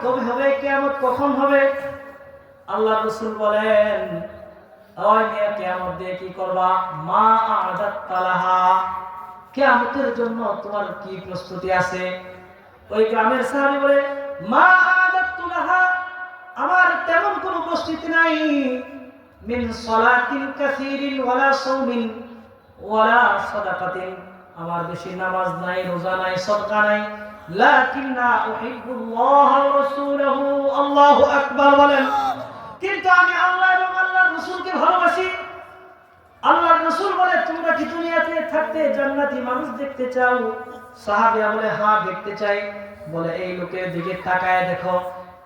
কবে হবে? কিয়ামত কখন হবে? আল্লাহ রাসূল বলেন, ওই মিয়া কিয়ামত দিয়ে কি করবা? মা আ'দাত্তা লাহা, কিয়ামতের জন্য তোমার কি প্রস্তুতি আছে? ওই গ্রামের সাহাবী বলে, মা আ'দাত্তু লাহা, আমার তেমন কোনো প্রস্তুতি নাই। মিন সালাতিন কাসীরিন ওয়ালা সাওমিন ওয়ালা সাদাকাতিন, আমার বেশি নামাজ নাই, রোজা নাই, সদকা নাই। লাকিন্না উহিব্বুল্লাহ ওয়া রাসূলহু, আল্লাহু আকবার বলেন। কিন্তু আমি আল্লাহ এবং আল্লাহর রাসূলকে ভালোবাসি। আল্লাহর রাসূল বলে, তোমরা কি দুনিয়াতে থাকতে জান্নাতি মানুষ দেখতে চাও? সাহাবীরা বলে, হ্যাঁ দেখতে চাই। বলে, এই লোকের দিকে তাকায় দেখো।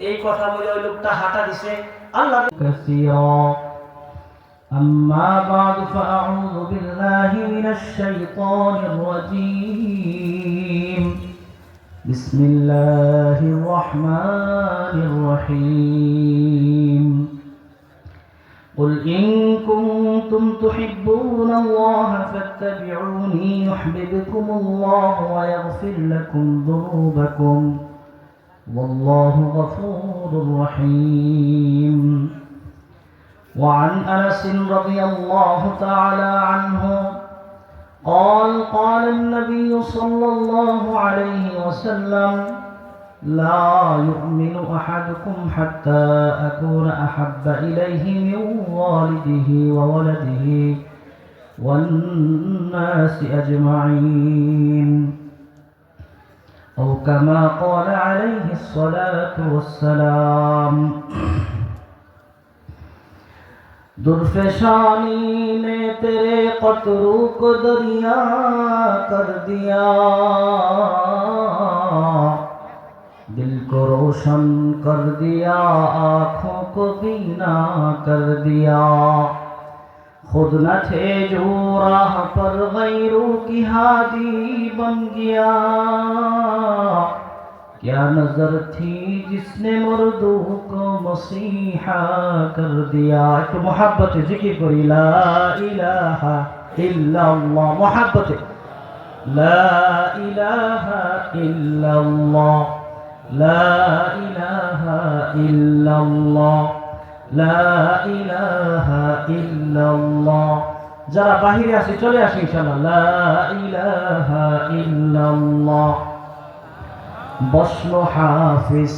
এই কথা বলে ওই লোকটা হাঁটা দিছে। আল্লাহ কাসীরা। أما بعد فأعوذ بالله من الشيطان الرجيم. بسم الله الرحمن الرحيم. قل إن كنتم تحبون الله فاتبعوني يحببكم الله ويغفر لكم ذنوبكم والله غفور رحيم. وعن أنس رضي الله تعالى عنه قال قال النبي صلى الله عليه وسلم لا يؤمن أحدكم حتى أكون أحب إليه من والده وولده والناس أجمعين أو كما قال عليه الصلاة والسلام. दुर्फेशानी ने तेरे कतरू को दरिया कर दिया, दिल को रोशन कर दिया, आँखों को बीना कर दिया. खुद न थे जो राह पर गैरों की हादी बन गया. क्या नजर थी जिसने मर्दों को मसीहा कर दिया. एक मोहब्बत जिक्र करी, ला इलाहा इल्लल्लाह. मोहब्बत, ला इलाहा इल्लल्लाह, ला इलाहा इल्लल्लाह, ला इलाहा इल्लल्लाह. যারা বাহিরে আছে চলে আসি ইনশাআল্লাহ. লা ইলাহা ইল্লাল্লাহ. बस्म हाफिज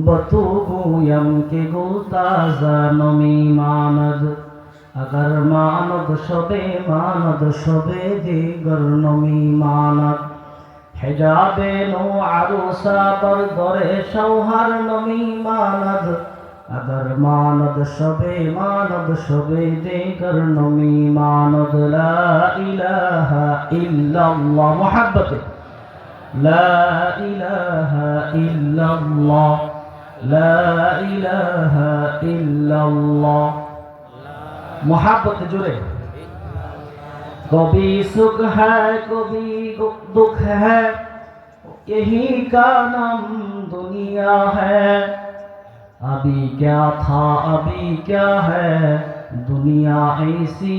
बतू गोयम के गुलताजा नमी मानद, अगर मानद शबे दिगर नमी मानद. हिजाबे नो आरुसा पर दरे शौहर नमी मानद, अगर मानद शबे दिगर नमी मानद. ला इलाहा इल्लल्लाह. मोहब्बत, لا إله إلا الله, لا إله إلا الله. मोहब्बत जुड़े. कभी सुख है कभी दुख है, यही का नाम दुनिया है. अभी क्या था अभी क्या है, दुनिया ऐसी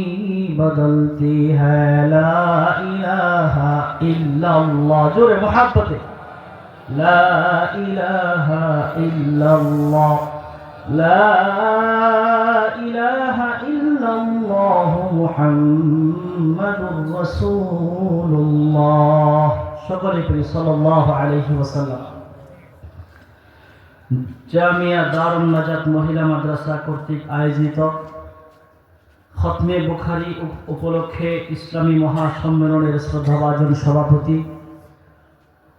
बदलती है. ला इलाहा इल्लल्लाह. जोरे मोहब्बत, ला इलाहा इल्लल्लाह, ला इलाहा इल्लल्लाह मुहम्मदुर রাসূলুল্লাহ. সকলে পড়ি সাল্লাল্লাহু আলাইহি ওয়াসাল্লাম. জামিয়া দারুন নাজাত মহিলা মাদ্রাসা কর্তৃক আয়োজিত খতমে বুখারী উপলক্ষে ইসলামী মহাসম্মেলনের শ্রদ্ধাভাজন সভাপতি,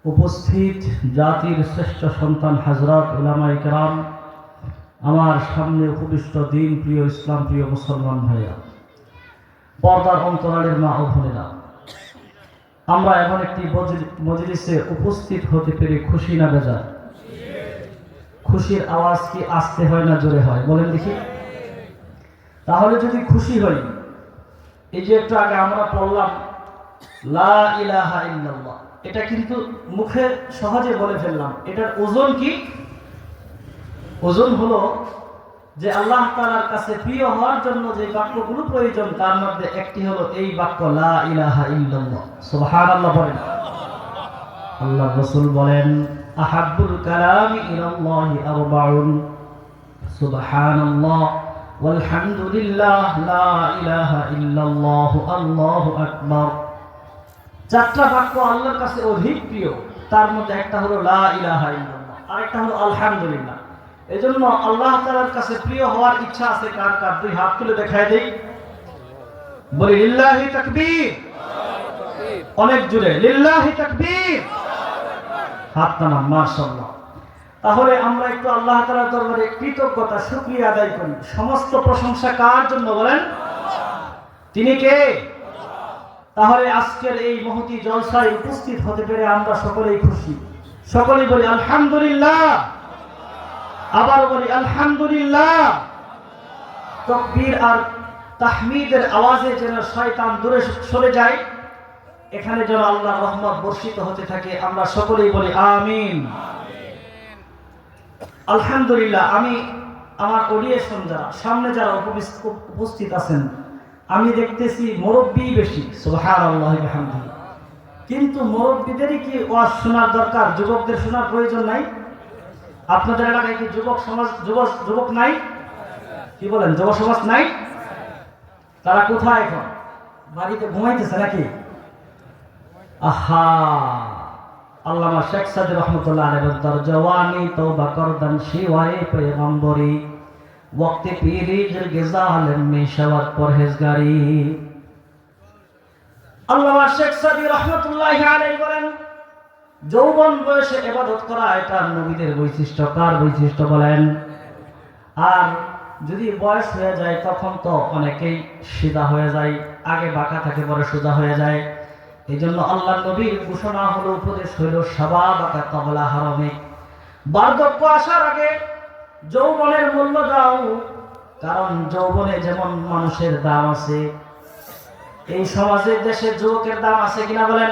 উপস্থিত জাতির শ্রেষ্ঠ সন্তান হযরত উলামায়ে কেরাম, আমার সামনে উপবিষ্ট দিন প্রিয় ইসলাম প্রিয় মুসলমান ভাইয়া, পর্দার অন্তরালের মা ও বোনেরা, আমরা এমন একটি মজলিসে উপস্থিত হতে পেরে খুশি না বেজার? খুশির আওয়াজ কি আস্তে হয় না জোরে হয় বলেন দেখি? তাহলে যদি খুশি হই, এই যে একটু আগে আমরা পড়লাম লা ইলাহা ইল্লাল্লাহ, এটা কিন্তু মুখে সহজে বলে ফেললাম, এটার ওজন কি? ওজন হলো যে আল্লাহ তাআলার কাছে প্রিয় হওয়ার জন্য যে বাক্যগুলো প্রয়োজন তার মধ্যে একটি হলো এই বাক্য লা ইলাহা ইল্লাল্লাহ। সুবহানাল্লাহ বলেন। আল্লাহ রাসূল বলেন আহাব্বুল কালামি ইলাল্লাহি আরবাউন সুবহানাল্লাহ ওয়ালহামদুলিল্লাহ লা ইলাহা ইল্লাল্লাহ আল্লাহু আকবার। চারটা বাক্য আল্লাহর কাছে অধিক প্রিয়, তার মধ্যে একটা হলো লা ইলাহা ইল্লাল্লাহ, আরেকটা হলো আলহামদুলিল্লাহ। এজন্য আল্লাহ তাআলার কাছে প্রিয় হওয়ার ইচ্ছা আছে কার কার? দুই হাত তুলে দেখায় দেই, বলি লিল্লাহি তাকবীর, অনেক জোরে লিল্লাহি তাকবীর, হাত নামান, মাশাআল্লাহ। তাহলে আমরা একটু আল্লাহ তাআলার দরবারে কৃতজ্ঞতা শুকরিয়া আদায় করি। সমস্ত প্রশংসা কার জন্য বলেন? তিনি কে? তাহলে আজকের এই মহতি জলসায় উপস্থিত হতে পেরে আমরা সকলেই খুশি। সকলেই বলি আলহামদুলিল্লাহ, আবার বলি আলহামদুলিল্লাহ। তাকবীর আর তাহমিদের আওয়াজে যেন শয়তান দূরে সরে যায়, এখানে যেন আল্লাহর রহমত বর্ষিত হতে থাকে, আমরা সকলেই বলি আমিন। আলহামদুলিল্লাহ। আমি আমার অডিয়েশন যারা সামনে যারা উপস্থিত আছেন, আমি দেখতেছি মুরব্বী বেশি, সুবহানাল্লাহ ওয়া বিহামদিহি। কিন্তু মুরব্বীদেরই কি ওয়াজ শোনার দরকার? যুবকদের শোনার প্রয়োজন নাই? আপনাদের এলাকায় কি যুবক সমাজ যুবক নাই? কি বলেন, যুব সমাজ নাই? তারা কোথায় এখন? বাড়িতে ঘুমাইতেছে নাকি? আহা, আল্লামা শেখ সাদি রহমতুল্লাহ আলাইহি বলেন, জওয়ানি তওবা করদান শিওয়ায়ে পয়গম্বরি, ওয়াক্তে পীরি জিরগে জালেম মে শাওয়াত পরহেজগারি। আল্লামা শেখ সাদি রহমতুল্লাহ আলাইহি বলেন, যৌবন বয়সে ইবাদত করা এটা নবীদের বৈশিষ্ট্য। কার বৈশিষ্ট্য বলেন? আর যদি বয়স হয়ে যায় তখন তো অনেকেই সিধা হয়ে যায়, আগে বাঁকা থাকে পরে সোজা হয়ে যায়। এই জন্য আল্লাহ নবীর ঘোষণা হলো, উপদেশ হইল, শাবাবাকা ক্বাবলা হারামিক, বার্ধক্য আসার আগে যৌবনের মূল্য দাও। কারণ যৌবনে যেমন মানুষের দাম আছে, এই সমাজের দেশের যুবকের দাম আছে কিনা বলেন?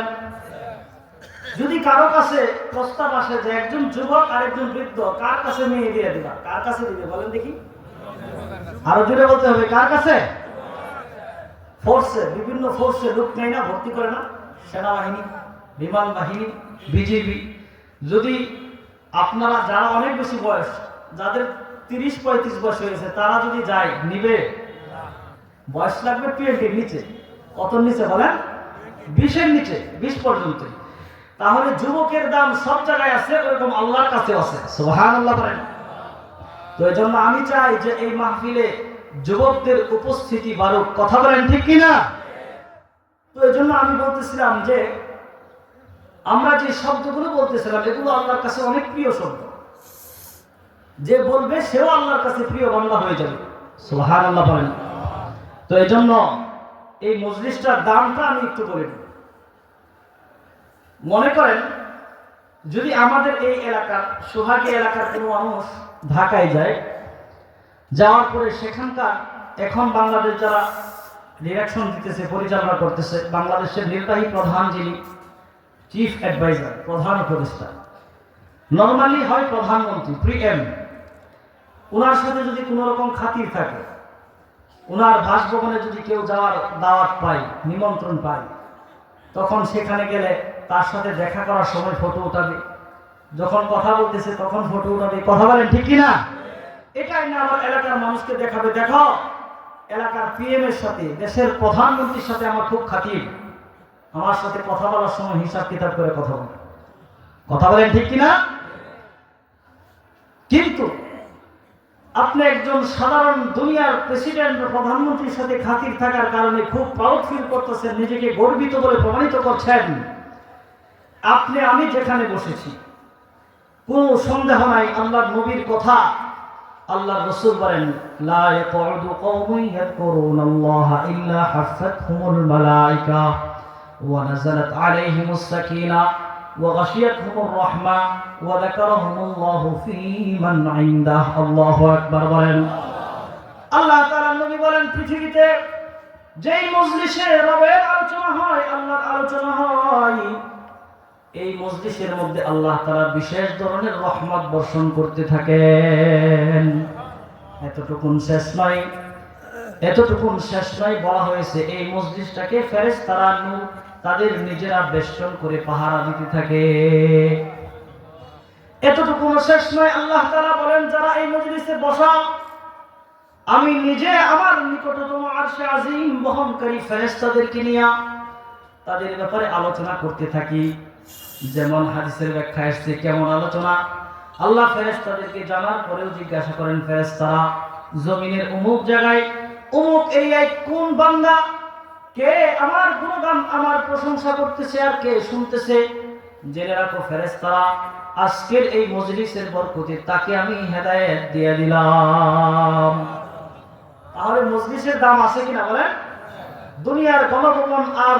যদি কারো কাছে প্রস্তাব আসে যে একজন যুবক আর একজন বৃদ্ধ, কার কাছে মেয়ে দিয়ে দিবা? কার কাছে দিবে বলেন দেখি? আরো জোরে বলতে হবে, কার কাছে? ফোর্সে, বিভিন্ন ফোর্সে লোক নেয় না, ভর্তি করে না? সেনাবাহিনী, বিমান বাহিনী, বিজিবি। যদি আপনারা যারা অনেক বেশি বয়স, যাদের 30-35 বয়স হয়েছে, তারা যদি যায়, নিবে? বয়স লাগবে 20-এর নিচে। কত নিচে বলেন? 20-এর নিচে, 20 পর্যন্ত। তাহলে যুবকের দাম সব জায়গায় আছে, ওরকম আল্লাহর কাছে আছে, সুবহানাল্লাহ বলেন। তো এই জন্য আমি চাই যে এই মাহফিলে যুবকদের উপস্থিতি বাড়ুক, কথা বলেন ঠিক কিনা? তো এই জন্য আমি বলতেছিলাম যে আমরা যে শব্দগুলো বলতেছিলাম, এগুলো আল্লাহর কাছে অনেক প্রিয় শব্দ। যে বলবে সেও আল্লাহর কাছে প্রিয় বান্দা হয়ে যাবে, সুবহানাল্লাহ বলেন। তো এই জন্য এই মজলিসটার দামটা আমি একটু বলে দিই। মনে করেন যদি আমাদের এই এলাকার, সোহাগী এলাকার কোনো মানুষ ঢাকায় যায়, যাওয়ার পরে সেখানকার এখন বাংলাদেশ যারা ডিরেকশন দিতেছে, পরিচালনা করতেছে, বাংলাদেশের নির্বাহী প্রধান যিনি, চিফ অ্যাডভাইজার, প্রধান উপদেষ্টা, নর্মালি হয় প্রধানমন্ত্রী, প্রিএম। ওনার সাথে যদি কোনো রকম খাতির থাকে, ওনার বাসভবনে যদি কেউ যাওয়ার দাওয়াত পায়, নিমন্ত্রণ পায়, তখন সেখানে গেলে তার সাথে দেখা করার সময় ফটো উঠাবে, যখন কথা বলতেছে তখন ফটো উঠাবে, কথা বলেন ঠিক কিনা? এটাই না আমার এলাকার মানুষকে দেখাবে, দেখো এলাকার পিএম এর সাথে, দেশের প্রধানমন্ত্রীর সাথে আমার খুব খাতির, আমার সাথে কথা বলার সময় হিসাব কিতাব করে কথা বলে, কথা বলেন ঠিক কিনা? কিন্তু আপনি একজন সাধারণ দুনিয়ার প্রেসিডেন্ট বা প্রধানমন্ত্রীর সাথে খাতির থাকার কারণে খুব প্রাউড ফিল করতেছেন, নিজেকে গর্বিত বলে প্রমাণিত করছেন। আপনি আমি যেখানে বসেছি, কোনো সন্দেহ নাই আল্লাহর নবীর কথা, আল্লাহর রাসূল বলেন, লা ইয়াকুদু কওমুন ইয়াযকুরুনাল্লাহা ইল্লা হাফাতহুমুল মালায়েকা ওয়া নাযালাত আলাইহিমুস সাকিনা ওয়া গাশিয়াতহুমুর রাহমা ওয়া যাকারাহুমুল্লাহু ফী মান ইনদাহ। আল্লাহু আকবার বলেন। আল্লাহ তাআলা নবী বলেন, পৃথিবীতে যেই মজলিসে রবের আলোচনা হয়, আল্লাহর আলোচনা হয়, এই মজলিসের মধ্যে আল্লাহ তাআলা বিশেষ ধরনের রহমত বর্ষণ করতে থাকেন। এতটুকুন শেষ নয়, এতটুকুন শেষ নয়, বলা হয়েছে এই মজলিসটাকে ফেরেশতারা নূর তাদের নিজেরা বেষ্টন করে পাহারা দিতে থাকে। এতটুকু শেষ নয়, আল্লাহ তাআলা বলেন যারা এই মজলিসে বসা, আমি নিজে আমার নিকটতম আরশে আজিম বহনকারী ফেরেশতাদেরকে নিয়ে তাদের ব্যাপারে আলোচনা করতে থাকি। যেমন হাদিসের ব্যাখ্যা এসেছে কেমন আলোচনা, আল্লাহ ফেরেশতাদেরকে জানার পরেও জিজ্ঞাসা করেন, ফেরেশতারা জমিনের অমুক জায়গায় অমুক এরিয়ায় কোন বান্দা, কে আমার গুণগান আমার প্রশংসা করতেছে আর কে শুনতেছে? জেনে রাখো ফেরেশতারা, আজকের এই মজলিসের বরকতে তাকে আমি হেদায়েত দিয়ে দিলাম। তাহলে মজলিসের দাম আছে কিনা বলেন? দুনিয়ার গণভবন আর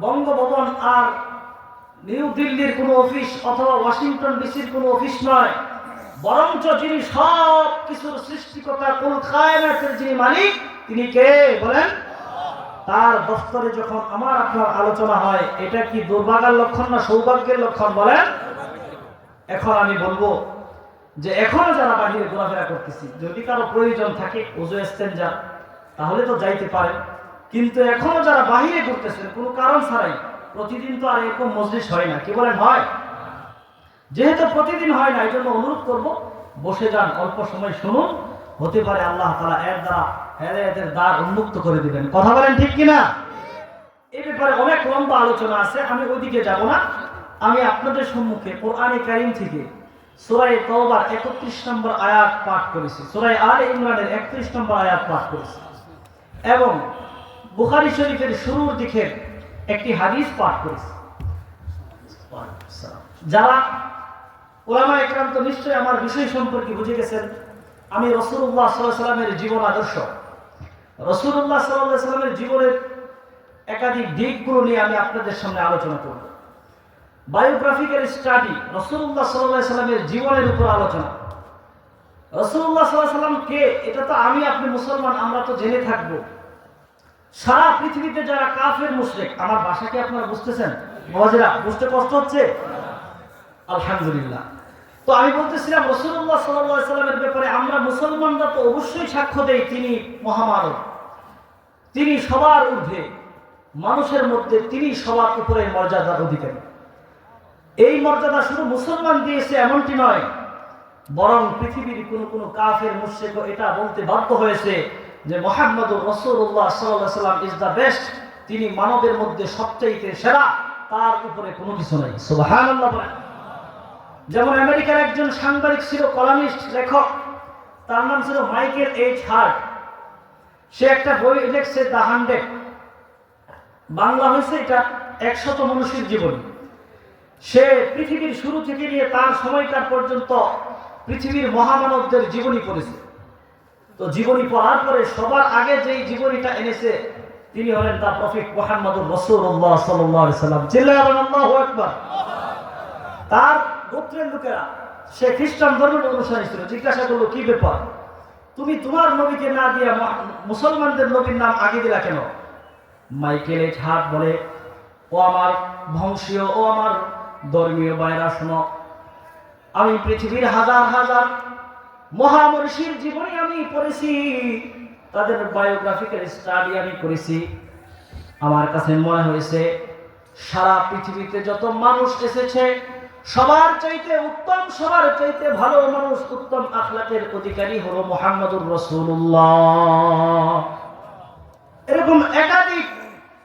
বঙ্গভবন আর নিউ দিল্লির কোনো অফিস অথবা ওয়াশিংটন ডিসির কোনো অফিস নয়, বরঞ্চ যিনি সব কিছুর সৃষ্টিকর্তা, কুল কায়নাতের যিনি মালিক, তিনি কে বলেন? তার দফতরে যখন আমার আপনার আলোচনা হয়, এটা কি দুর্ভাগ্যের লক্ষণ না সৌভাগ্যের লক্ষণ বলেন? এখন আমি বলবো যে এখনো যারা বাহিরে ঘোরাফেরা করতেছি, যদি কারো প্রয়োজন থাকে ওযু ইস্তেনজা, তাহলে তো যাইতে পারেন, কিন্তু এখনো যারা বাহিরে ঘুরতেছেন কোনো কারণ ছাড়াই, প্রতিদিন তো আর এরকম মজলিস হয় না, কি বলেন হয়? যেহেতু প্রতিদিন হয় না, এই জন্য অনুরোধ করবো বসে যান, অল্প সময় শুনুন, হতে পারে আল্লাহ তাআলা এর দ্বারা হেদায়েতের দ্বার উন্মুক্ত করে দিবেন। কথা বলেন ঠিক কিনা? এই ব্যাপারে অনেক লম্বা আলোচনা আছে, আমি ওইদিকে যাব না। আমি আপনাদের সম্মুখে কোরআনে কারীম থেকে সূরা তাওবার 31 নম্বর আয়াত পাঠ করেছি, সূরা আলে ইমরানের 31 নম্বর আয়াত পাঠ করেছি, এবং বুখারী শরীফের শুরুর দিকে একটি হাদিস পাঠ করেছি। যারা উলামা ইকরাম তো নিশ্চয়ই আমার বিষয় সম্পর্কে বুঝে গেছেন। আমি রাসূলুল্লাহ সাল্লাল্লাহু আলাইহি ওয়াসাল্লামের জীবন আদর্শ, রাসূলুল্লাহ সাল্লাল্লাহু আলাইহি ওয়াসাল্লামের জীবনের একাধিক দিকগুলো নিয়ে আমি আপনাদের সামনে আলোচনা করব। বায়োগ্রাফিক্যাল স্টাডি, রাসূলুল্লাহ সাল্লাল্লাহু আলাইহি ওয়াসাল্লামের জীবনের উপর আলোচনা। রাসূলুল্লাহ সাল্লাল্লাহু আলাইহি ওয়াসাল্লাম কে, এটা তো আমি আপনি মুসলমান আমরা তো জেনে থাকব। সারা পৃথিবীতে যারা কাফের মুশরিক, আমার ভাষা কি আপনারা বুঝতেছেন? বাবাজিরা বুঝতে কষ্ট হচ্ছে? আলহামদুলিল্লাহ। তো আমি বলতেছিলাম রাসূলুল্লাহ সাল্লাল্লাহু আলাইহি ওয়াসাল্লামের ব্যাপারে আমরা মুসলমানরা তো অবশ্যই সাক্ষ্য দেই তিনি মহামানব, তিনি সবার ঊর্ধ্বে, মানুষের মধ্যে তিনি সবার উপরে মর্যাদার অধিকারী। এই মর্যাদা শুধু মুসলমান দিয়েছে এমনটি নয়, বরং পৃথিবীর কোন কাফের মুশরিকও এটা বলতে বাধ্য হয়েছে যে মুহাম্মদুর রাসূলুল্লাহ সাল্লাল্লাহু আলাইহি ওয়াসাল্লাম ইজ দ্য বেস্ট, তিনি মানবের মধ্যে সবচেয়ে সেরা, তার উপরে কোনো কিছু নাই। সুবহানাল্লাহ বলেন। যেমন আমেরিকার একজন সাংবাদিক ছিল, কলামিস্ট, লেখক, তার নাম ছিল মাইকেল এইচ হার্ট। সে একটা বই লিখছে দ্য 100, বাংলা হয়েছে এটা 100 মনুষ্যের জীবনী। সে পৃথিবীর শুরু থেকে নিয়ে তার সময়কার পর্যন্ত পৃথিবীর মহামানবদের জীবনী পড়েছে। তো জীবনী পড়ার পরে সবার আগে যেই জীবনীটা এনেছে তিনি হলেন তার প্রফেট মুহাম্মদুর রাসূলুল্লাহ সাল্লাল্লাহু আলাইহি ওয়াসাল্লাম। চিল্লায়া বলেন আল্লাহু আকবার। তার গোত্রের লোকেরা, সে খ্রিস্টান ধর্মের অনুসারী ছিল, জিজ্ঞাসা করলো কি ব্যাপার, তুমি তোমার নবীকে না দিয়া মুসলমানদের নবীর নাম আগে দিলা কেন? মাইকেল এইচ হার্ট বলে, ও আমার বংশীয়, ও আমার ধর্মীয় ভাইরা শোনো, আমি পৃথিবীর হাজার হাজার মহামনীষীর জীবনী আমি পড়েছি, তাদের বায়োগ্রাফিক্যাল স্টাডি আমি করেছি। আমার কাছে মনে হয়েছে সারা পৃথিবীতে যত মানুষ এসেছে সবার চাইতে উত্তম, সবার চাইতে ভালো মানুষ, উত্তম আখলাকের অধিকারী হলো মুহাম্মদুর রাসূলুল্লাহ। এরকম একাধিক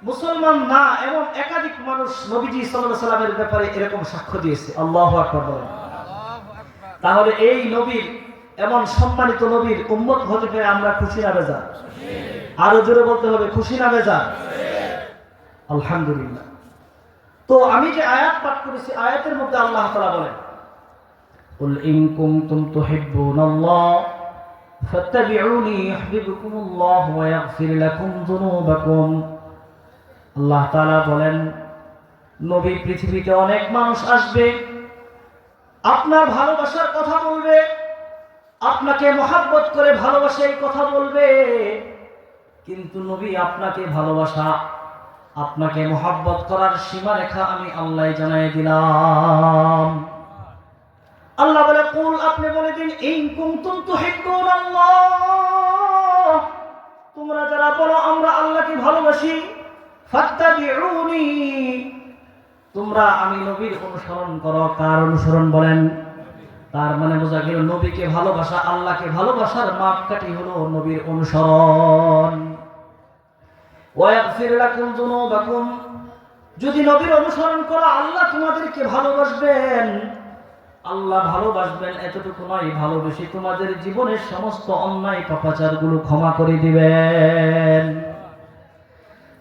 মুসলমান না, এবং একাধিক মানুষ নবীজি সাল্লাল্লাহু আলাইহি ওয়াসাল্লামের ব্যাপারে এরকম সাক্ষ্য দিয়েছে। আল্লাহু আকবার বলেন। তাহলে এই নবীর, এমন সম্মানিত নবীর উম্মত হতে পেরে আমরা খুশি না বেজার? আরো জোরে বলতে হবে, খুশি না বেজার? আলহামদুলিল্লাহ। তো আমি যে আয়াত পাঠ করেছি, আয়াতের মধ্যে আল্লাহ তাআলা বলেন, কুল ইন কুনতুম তুহিব্বুনাল্লাহ ফাত্তাবিউনি ইউহিব্বুকুমুল্লাহ ওয়া ইয়াগফির লাকুম যুনুবাকুম। আল্লাহ তাআলা বলেন, নবী, পৃথিবীতে অনেক মানুষ আসবে, আপনার ভালোবাসার কথা বলবে, আপনাকে মহব্বত করে ভালোবাসে এই কথা বলবে, কিন্তু নবী আপনাকে ভালোবাসা, আপনাকে মহব্বত করার সীমারেখা আমি আল্লাহ জানাই দিলাম। আল্লাহ বলে, কুল, আপনি বলে দিন, ইন কুনতুম তুহিব্বুনাল্লাহ, তোমরা যারা বলো আমরা আল্লাহকে ভালোবাসি, ফাত্তাবিউনি, তোমরা আমি নবীর অনুসরণ করো। কার অনুসরণ বলেন? তার মানে বোঝা গেল নবীকে ভালোবাসা, আল্লাহকে ভালোবাসার মাপকাঠি হলো নবীর অনুসরণ। ওয়াগফির লাকুম যুনুবাকুম, যদি নবীর অনুসরণ করো আল্লাহ তোমাদেরকে ভালোবাসবেন। আল্লাহ ভালোবাসবেন এতটুকু নয়, ভালোবেসে তোমাদের জীবনের সমস্ত অন্যায় পাপাচারগুলো ক্ষমা করে দিবেন।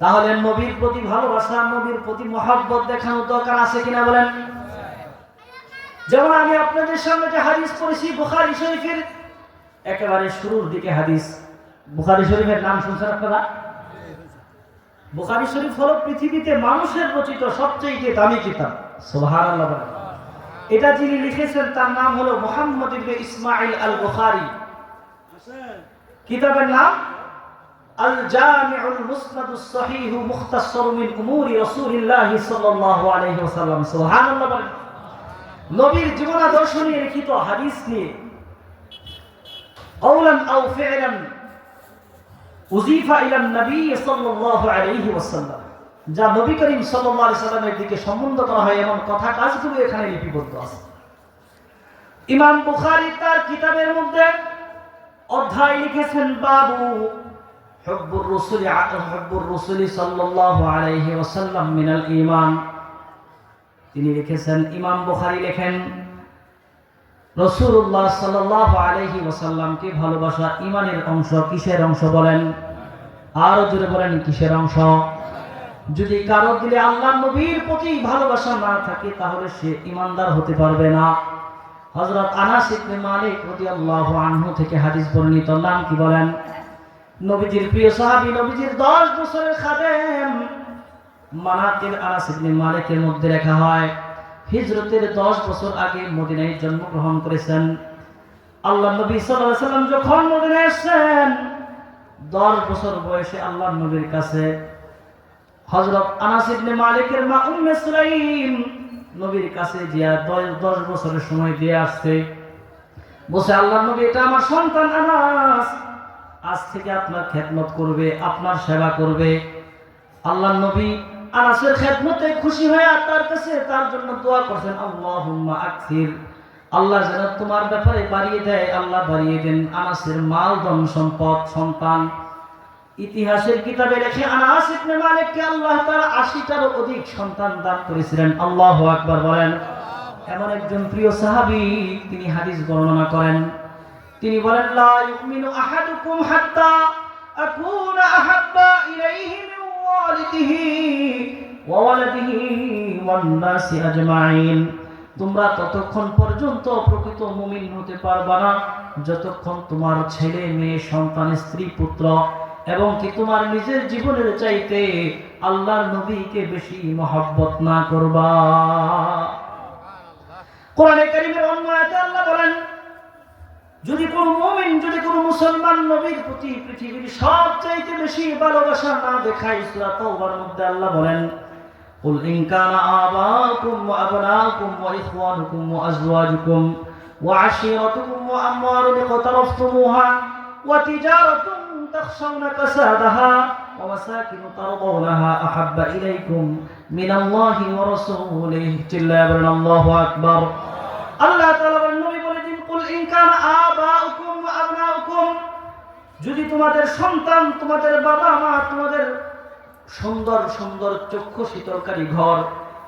তাহলে নবীর প্রতি ভালোবাসা, নবীর প্রতি মহব্বত দেখানো দরকার আছে কিনা বলেন? যেমন আমি আপনাদের সামনে যে হাদিস পড়েছি বুখারী শরীফের একেবারে শুরুর দিকে হাদিস। বুখারী শরীফের নাম শুনছেন আপনারা? বুখারী শরীফ হলো পৃথিবীতে মানুষের রচিত সবচেয়ে দামি কিতাব। সুবহানাল্লাহ বলেন। এটা যিনি লিখেছেন তার নাম হলো মুহাম্মদ ইবনে ইসমাঈল আল বুখারী। কিতাবের নাম আল জামিউল মুসনাদুস সহিহ মুখতাসসার মিন উমুরি রাসূলিল্লাহ সাল্লাল্লাহু আলাইহি ওয়াসাল্লাম। সুবহানাল্লাহ বলেন। নবীর জীবনাদর্শ নিয়ে লিখিত হাদিস নিয়ে কওলান আও ফি'লান উযীফা ইলা নবী সাল্লাল্লাহু আলাইহি ওয়াসাল্লাম, যা নবী করিম সাল্লাল্লাহু আলাইহি ওয়াসাল্লামের দিকে সম্বন্ধ করা হয় এমন কথা কাজগুলো এখানে লিপিবদ্ধ আছে। ইমাম বুখারী তার কিতাবের মধ্যে অধ্যায় লিখেছেন বাবু হুব্বুর রাসূলি সাল্লাল্লাহু আলাইহি ওয়াসাল্লাম মিনাল ঈমান। তিনি লিখেছেন, ইমাম বুখারী লেখেন রাসূলুল্লাহ সাল্লাল্লাহু আলাইহি ওয়াসাল্লামকে ভালোবাসা ঈমানের অংশ। কিসের অংশ বলেন? আরো জোরে বলেন, কিসের অংশ? যদি কারো দিলে আল্লাহর নবীর প্রতি ভালোবাসা না থাকে তাহলে সে ঈমানদার হতে পারবে না। হযরত আনাস ইবনে মালিক রাদিয়াল্লাহু আনহু থেকে হাদিস বর্ণিত, নাম কি বলেন? নবীজির প্রিয় সাহাবী, নবীজির 10 বছরের খাদেম। মানাকিব আনাস ইবনে মালিকের মধ্যে লেখা হয় হিজরতের 10 বছর আগে মদিনায় জন্মগ্রহণ করেছেন। আল্লাহর নবী সাল্লাল্লাহু আলাইহি ওয়াসাল্লাম যখন মদিনায় এসেছেন 10 বছর বয়সে আল্লাহর নবীর কাছে হযরত আনাস ইবনে মালিকের মা উম্মে সুলাইম নবীর কাছে জিয়া 10 বছরের সময় দিয়ে আসছে। বসে আল্লাহর নবী, এটা আমার সন্তান আনাস, আজ থেকে আপনার খেদমত করবে, আপনার সেবা করবে। আল্লাহর নবী আনাসের খেদমতে খুশি হয়ে তার কাছে তার জন্য দোয়া করছেন, আল্লাহুম্মা আকসির, আল্লাহ যেন তোমার ব্যাপারে বাড়িয়ে দেয়, আল্লাহ বাড়িয়ে দেন আনাসের মাল ধন সম্পদ সন্তান। ইতিহাসের কিতাবে লেখে আনাস ইবনে মালিককে আল্লাহ তাআলা 80টারও অধিক সন্তান দান করেছিলেন। আল্লাহু আকবার বলেন। এমন একজন প্রিয় সাহাবী তিনি হাদিস বর্ণনা করেন, তিনি বলেন, লা ইউমিনু আহাদুকুম হাত্তা আকুনা আহাব্বা ইলাইহি মিন ওয়ালিদিহি ওয়া ওয়ালাদিহি ওয়ান নাসি আজমাইন। তোমরা ততক্ষণ পর্যন্ত প্রকৃত মুমিন হতে পারবা না যতক্ষণ তোমার ছেলে মেয়ে সন্তান স্ত্রী পুত্র এবং কি তোমার নিজের জীবনের চাইতে আল্লাহর নবীকে বেশি মহব্বত না করবা। কোরআনে কারীমের অন্য আয়াতে আল্লাহ বলেন, যদি কোন মুমিন, যদি কোন মুসলমান নবীর প্রতি পৃথিবীর সবচাইতে বেশি ভালোবাসা না দেখায়, সূরা তাওবার মধ্যে আল্লাহ বলেন, কুল ইন কানা আবাউকুম ওয়া আবনাউকুম ওয়া ইখওয়ানুকুম ওয়া আজওয়াজুকুম ওয়া আশীরাতুকুম ওয়া আমওয়ালুন ইqtaraftumuha ওয়া তিজারাতুন تخشون كسادها ومساكن ترضونها أحب إليكم من الله ورسوله جل الله أكبر। الله تعالى النبي বলেছেন, কুল ইন কানা আবাউকুম ওয়া আবনাউকুম, যদি তোমাদের সন্তান, তোমাদের বাবা মা, তোমাদের সুন্দর সুন্দর চক্ষু শীতলকারী ঘর,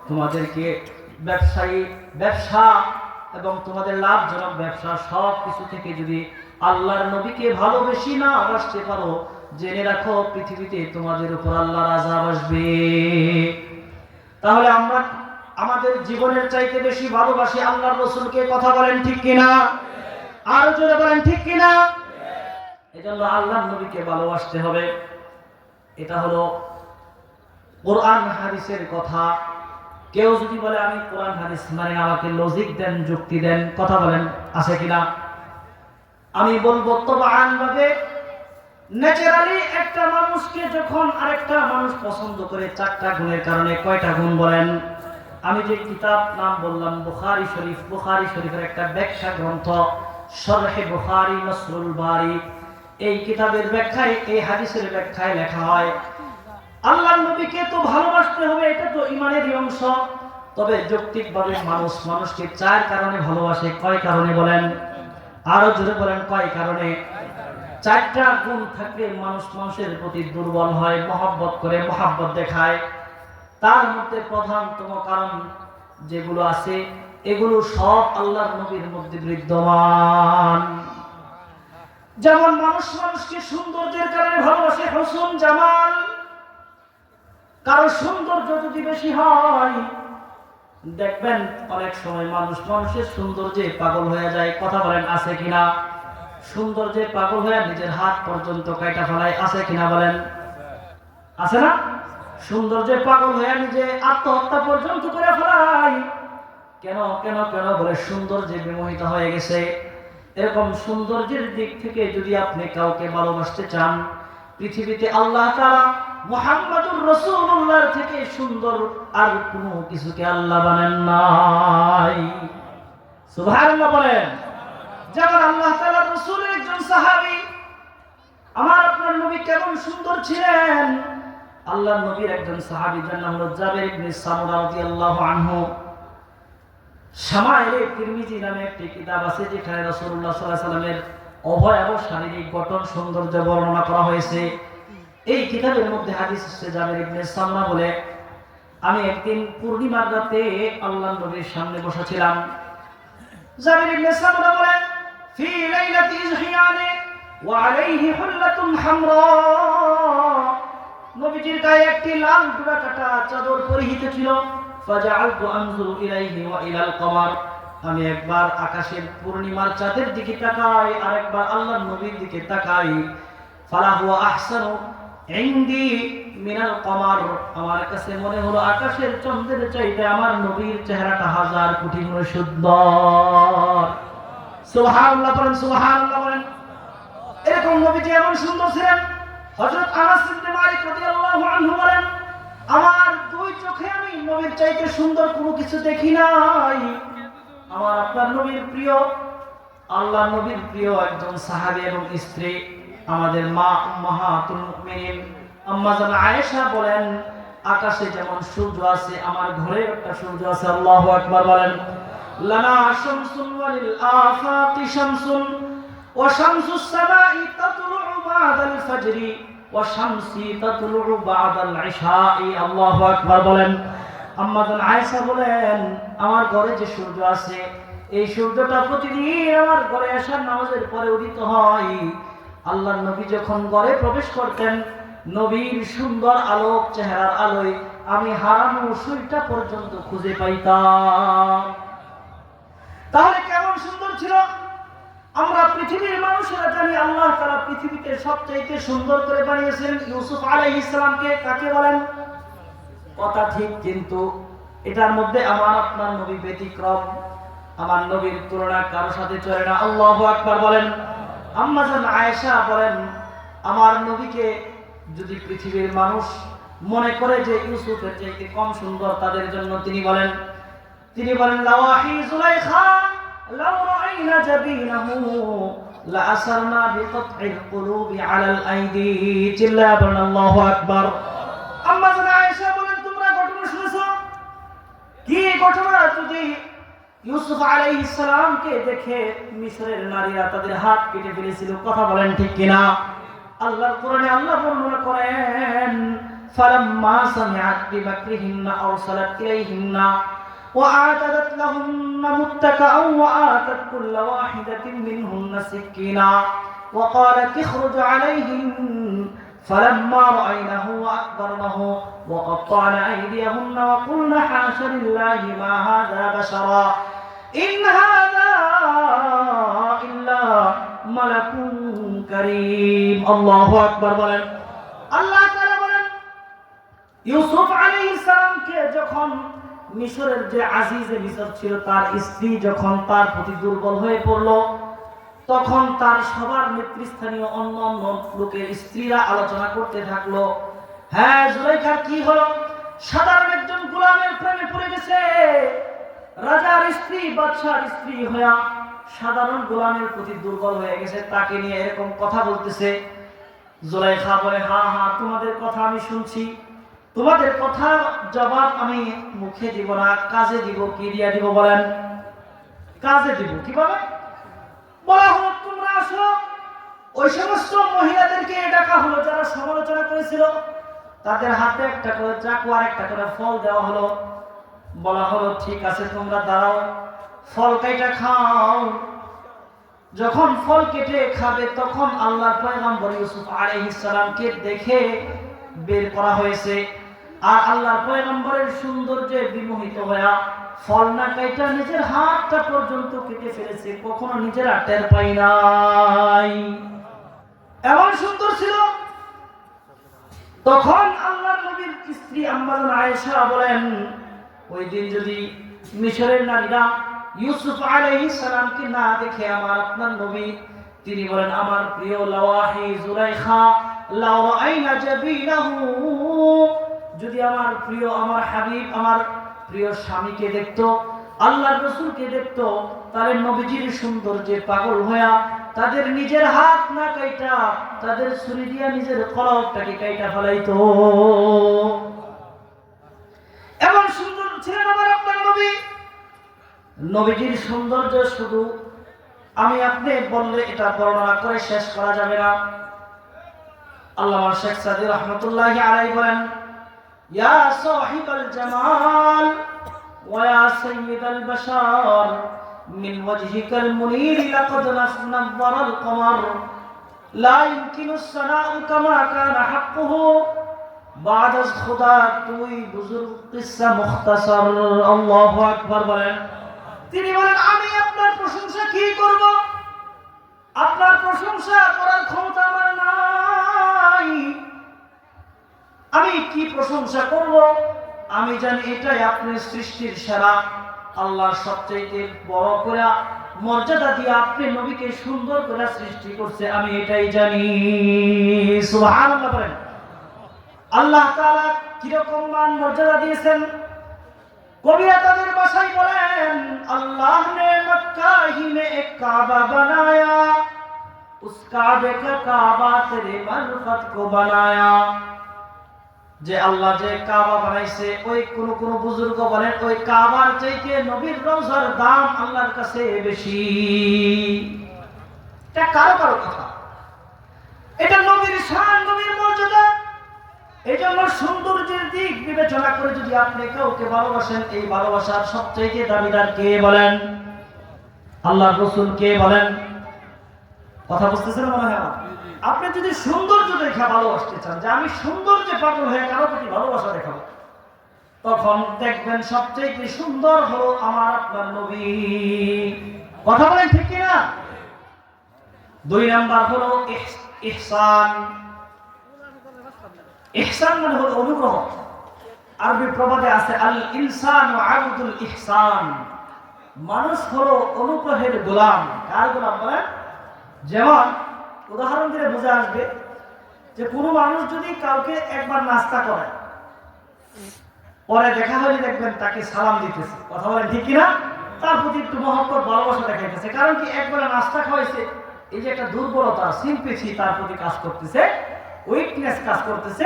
তোমাদেরকে ব্যবসা এবং তোমাদের লাভজনক ব্যবসা সব কিছু থেকে যদি আল্লাহর নবীকে ভালোবেসে না বাসতে পারো, জেনে রাখো পৃথিবীতে তোমাদের উপর আল্লাহর আযাব আসবে। তাহলে আমরা আমাদের জীবনের চাইতে বেশি ভালোবাসি আল্লাহর রাসূলকে। কথা বলেন ঠিক কিনা? আর জোরে বলেন ঠিক কিনা? এজন্য আল্লাহর নবীকে ভালোবাসতে হবে। এটা হলো কোরআন হাদিসের কথা। কেউ যদি বলে আমি কোরআন হাদিস মানে, আমাকে লজিক দেন, যুক্তি দেন, কথা বলেন আছে কিনা? আমি বলবো তবাআন ভাবে ন্যাচারালি একটা মানুষকে যখন আরেকটা মানুষ পছন্দ করে 4টা গুণের কারণে, কয়টা গুণ বলেন? আমি যে কিতাব নাম বললাম বুখারী শরীফ, বুখারী শরীফের একটা ব্যাখ্যা গ্রন্থ শরহে বুখারী নাসরুল বারী, এই কিতাবের ব্যাখ্যায়, এই হাদিসের ব্যাখ্যায় লেখা হয় আল্লাহর নবীকে তো ভালোবাসতে হবে, এটা তো ঈমানেরই অংশ। তবে যৌক্তিকভাবে মানুষকে চার কারণে ভালোবাসে। কয় কারণে বলেন? আরো জোরে বলেন, কয় কারণে? চারটা গুণ থাকলে মানুষের প্রতি দুর্বল হয়, মহব্বত করে, মহব্বত দেখায়। তার মধ্যে প্রধানতম কারণ যেগুলো আছে এগুলো সব আল্লাহর নবীর মধ্যে বিদ্যমান। যেমন মানুষকে সৌন্দর্যের কারণে ভালোবাসে, হুসন জামাল। কারো সৌন্দর্য যদি বেশি হয়, দেখবেন অনেক সময় মানুষের সৌন্দর্যে পাগল হয়ে যায়। কথা বলেন, আছে কিনা? সৌন্দর্যে পাগল হয়ে নিজের হাত পর্যন্ত কাটা ফেলায়, আছে কিনা বলেন? আছে না? সৌন্দর্যে পাগল হয়ে নিজে আত্মহত্যা পর্যন্ত করে ফেলায়। কেন কেন কেন বলে সৌন্দর্যে বিমোহিত হয়ে গেছে। এরকম সৌন্দর্যের দিক থেকে যদি আপনি কাউকে ভালোবাসতে চান, পৃথিবীতে আল্লাহ তাআলা মুহাম্মদুর রাসূলুল্লাহর থেকে সুন্দর আর কোনো কিছুকে আল্লাহ বানান নাই। সুবহানাল্লাহ বলেন। যেমন আল্লাহ তাআলার রাসূলের একজন সাহাবী, আমার আপনার নবী কেমন সুন্দর ছিলেন। আল্লাহর নবীর একজন সাহাবী যার নাম হলো জাবের ইবনে সামুরা রাদিয়াল্লাহু আনহু। শামায়েলে তিরমিজি নামে একটি কিতাব আছে যেখানে রাসূলুল্লাহ সাল্লাল্লাহু আলাইহি ওয়াসাল্লামের অবয়ব শারীরিক গঠন সৌন্দর্য বর্ণনা করা হয়েছে। এই কিতাবের মধ্যে হাদিস আছে, জাবের ইবনে সামরা বলে, আমি একদিন পূর্ণিমার রাতে আল্লাহর নবীর সামনে বসা ছিলাম। জাবের ইবনে সামরা বলে, ফি লাইলাতি ইজহিয়ানে ওয়া আলাইহি হুল্লাতুন হামরা। নবীজির গায়ে একটি লাল ডোরা কাটা চাদর পরিহিত ছিল। ফাজআলতু আনজুরু ইলাইহি ওয়া ইলাল কমার। আমি একবার আকাশের পূর্ণিমার চাঁদের দিকে তাকাই, আর একবার আল্লাহর নবীর দিকে তাকাই। ফালাহু আহসানু ইনদি মিনাল কমার। আমার কাছে মনে হলো আকাশের চন্দ্রের চাইতে আমার নবীর চেহারাটা হাজার কোটি গুণ সুন্দর। সুবহানাল্লাহ বলেন, সুবহানাল্লাহ বলেন। এরকম নবীজি এমন সুন্দর ছিলেন। হযরত আনাস ইবনে মালিক রাদিয়াল্লাহু আনহু বলেন, আমার দুই চোখে আমি নবীর চাইতে সুন্দর কোনো কিছু দেখি নাই। আমার আপনার নবীর প্রিয়, আল্লাহর নবীর প্রিয় একজন সাহাবী এবং স্ত্রী আমাদের মা উম্মাহাতুল মুমিনিন আম্মা জান আয়েশা বলেন, আকাশে যেমন সূর্য আছে আমার ঘরে একটা সূর্য আছে। আল্লাহু আকবার বলেন। লানা শামসুন ওয়ালিল আফাকি শামসুন ওয়া শামসুস সামাই তাতলুউ বা'দাল ফাজরি ওয়া শামসি তাতলুউ বা'দাল ইশাই। আল্লাহু আকবার বলেন। আম্মা জান আয়েশা বলেন, আমার ঘরে যে সূর্য আছে এই সূর্যটা প্রতিদিন আমার ঘরে আসার নামাজের পরে উদিত হয়। আল্লাহর নবী যখন ঘরে প্রবেশ করতেন, নবীর সুন্দর আলোক চেহারার আলোয় আমি হারানো সূর্যটা পর্যন্ত খুঁজে পাইতাম। তাহলে কেমন সুন্দর ছিল। আমরা পৃথিবীর মানুষেরা জানি আল্লাহ তাআলা পৃথিবীতে সবচেয়ে সুন্দর করে বানিয়েছেন ইউসুফ আলাইহিস সালামকে। কাকে বলেন? কথা ঠিক, কিন্তু এটার মধ্যে আমার আপনার নবী ব্যতিক্রম। আমার নবীর তুলনা কারো সাথে চলে না। আল্লাহু আকবার বলেন। আম্মা জান আয়েশা বলেন, আমার নবীকে যদি পৃথিবীর মানুষ মনে করে যে ইউসুফের চাইতে কম সুন্দর, তাদের জন্য তিনি বলেন লাওয়াহি জুলাইখা লাউ রাআইনা জাবিনাহু লা আসরনা বিকাতইল কুলুবি আলাল আইদি। চিল্লায়া বলেন আল্লাহু আকবার। আম্মা জান আয়েশা বলেন, তোমরা ঘটনা শুনেছো কি? ঘটনা যদি ইউসুফ আলাইহিস সালামকে দেখে মিশরের নারীরা তাদের হাত কেটে ফেলেছিল। কথা বলেন ঠিক কিনা? আল্লাহর কোরআনে আল্লাহ বর্ণনা করেন, ফালাম্মা সামিআত বিমাকরিহিন্না আরসালাত ইলাইহিন্না ওয়া আতাদাত লাহুন্না মুত্তাকাআন ওয়া আতাত কুল্লা ওয়াহিদাতিন মিনহুন্না সিকিনা ওয়া ক্বালাত ইখরুজ আলাইহিম فلما رأينه وأكبرنه وقطعن أيديهن وقلن حاش لله ما هذا بشرا إن هذا إلا ملك كريم। الله أكبر বলেন। আল্লাহ তাআলা বলেন, ইউসুফ আলাইহিস সালামকে যখন মিশরের যে আজিজে মিশর ছিল তার স্ত্রী যখন তার প্রতি দুর্বল হয়ে পড়ল, তখন তার সবার নেতৃস্থানীয় অন্য অন্য লোকের স্ত্রীরা আলোচনা করতে থাকলো, হ্যাঁ জুলাইখার কি হলো? সাধারণ একজন গোলামের প্রেমে পড়ে গেছে। রাজার স্ত্রী, বাদশার স্ত্রী হয়ে সাধারণ গোলামের প্রতি দুর্বল হয়ে গেছে, তাকে নিয়ে এরকম কথা বলতেছে। জুলাইখা বলে, হ্যাঁ হ্যাঁ তোমাদের কথা আমি শুনছি। তোমাদের কথা জবাব আমি মুখে দিব না, কাজে দিব। কি দিয়া দিব বলেন? কাজে দিব। কিভাবে? বলা হলো তোমরা আসো। ওই সমস্ত মহিলাদেরকে ডাকা হলো যারা সমালোচনা করেছিল, তাদের হাতে একটা করে চাকু আর একটা করে ফল দেওয়া হলো। বলা হলো ঠিক আছে তোমরা দাঁড়াও, ফল কেটে খাও। যখন ফল কেটে খাবে তখন আল্লাহর পয়গম্বর ইউসুফ আলাইহিস সালামকে দেখে বের করা হয়েছে। আর আল্লাহর পয়গম্বরের সৌন্দর্যে বিমোহিত হয়ে ফল না কাইটা নিজের হাতটা পর্যন্ত কেটে ফেলেছে, কখনো নিজের টের পাই নাই। এমন সুন্দর ছিল। তখন আল্লাহর নবীর স্ত্রী আম্মা আয়েশা বলেন, ওই দিন যদি মিশরের নারীরা ইউসুফ আলাইহিস সালামকে না দেখে আমার আপনার নবী, তিনি বলেন আমার প্রিয় লাওয়াহি জুলাইখা লাউ রাআইনা জাবিনাহু, যদি আমার প্রিয় আমার হাবিব আমার প্রিয় স্বামীকে দেখতো, আল্লাহর রাসূলকে দেখতো, তাহলে নবীজির সৌন্দর্যে পাগল হইয়া তাদের নিজের হাত না কাইটা তাদের ছুরি দিয়া নিজের কলবটাকে কাইটা ফেলাইতো। এমন সুন্দর ছিলেন আমার আপনার নবী। নবীজির সৌন্দর্য শুধু আমি আপনি বললে এটা বর্ণনা করে শেষ করা যাবে না। আল্লামা শেখ সাদী রাহমাতুল্লাহি আলাইহি বলেন, ইয়া সাহিবাল জামাল ওয়া ইয়া সাইয়্যিদাল বাশার মিন ওয়াজহিকাল মুনীর লাকাদ নাফারাল কমার লা ইমকিনুস সানাউ কামা কানা হাক্কুহু বা'দা খুদা তুই বুজুর্গ কিসসা মুখতাসার। আল্লাহু আকবার বলেন। তিনি বলেন আমি আপনার প্রশংসা কি করব? আপনার প্রশংসা করার ক্ষমতা আমার নাই। আমি কি প্রশংসা করব? আমি জানি এটাই আপনার সৃষ্টির সেরা। আল্লাহ সবচেয়ে বড় করে মর্যাদা দিয়ে আপনি নবীকে সুন্দর করে সৃষ্টি করছে, আমি এটাই জানি। সুবহানাল্লাহ বলেন। আল্লাহ তাআলা কিরকম মান মর্যাদা দিয়েছেন কবিরা তাদের ভাষায় বলেন, अल्लाह ने मक्का ही में एक काबा बनाया, उस काबे का काबा तेरे मार्फत को बनाया। যে আল্লাহ যে কাবা বানাইছে, ওই কোন বুজুর্গ বলেন ওই কাবার চাইতে নবীর রওজার দাম আল্লাহর কাছে বেশি। এটা কারো কথা, এটা নবীর শান, নবীর মর্যাদা। এই জন্য সৌন্দর্যের দিক বিবেচনা করে যদি আপনি কাউকে ভালোবাসেন, এই ভালোবাসার সবচেয়ে দাবিদার কে বলেন? আল্লাহর রাসূল কে বলেন? কথা বুঝতেছেন মনে হয়? আপনি যদি সৌন্দর্য দেখে ভালোবাসতে চান, যে আমি সৌন্দর্যে পাগল হয়ে কারো প্রতি ভালোবাসা দেখাবো, তখন দেখবেন সবচেয়ে সুন্দর হলো আমার আপনার নবী। কথা বলেন ঠিক কিনা? 2 নাম্বার হলো ইহসান। ইহসান মানে হলো অনুগ্রহ। আরবি প্রবাদে আছে আল ইনসানু আবদুল ইহসান, মানুষ হলো অনুগ্রহের গোলাম। কার গোলাম বলেন? যেমন উদাহরণ দিলে বুঝে আসবে যে কোনো মানুষ যদি কাউকে একবার নাস্তা করে, পরে দেখা হলে দেখবেন তাকে সালাম দিতেছে। কথা বলেন ঠিক কিনা? তার প্রতি একটু মহব্বত ভালোবাসা দেখাইতেছে। কারণ কি? একবার নাস্তা খাওয়াইছে, এই যে একটা দুর্বলতা সিম্পেথি তার প্রতি কাজ করতেছে, উইকনেস কাজ করতেছে,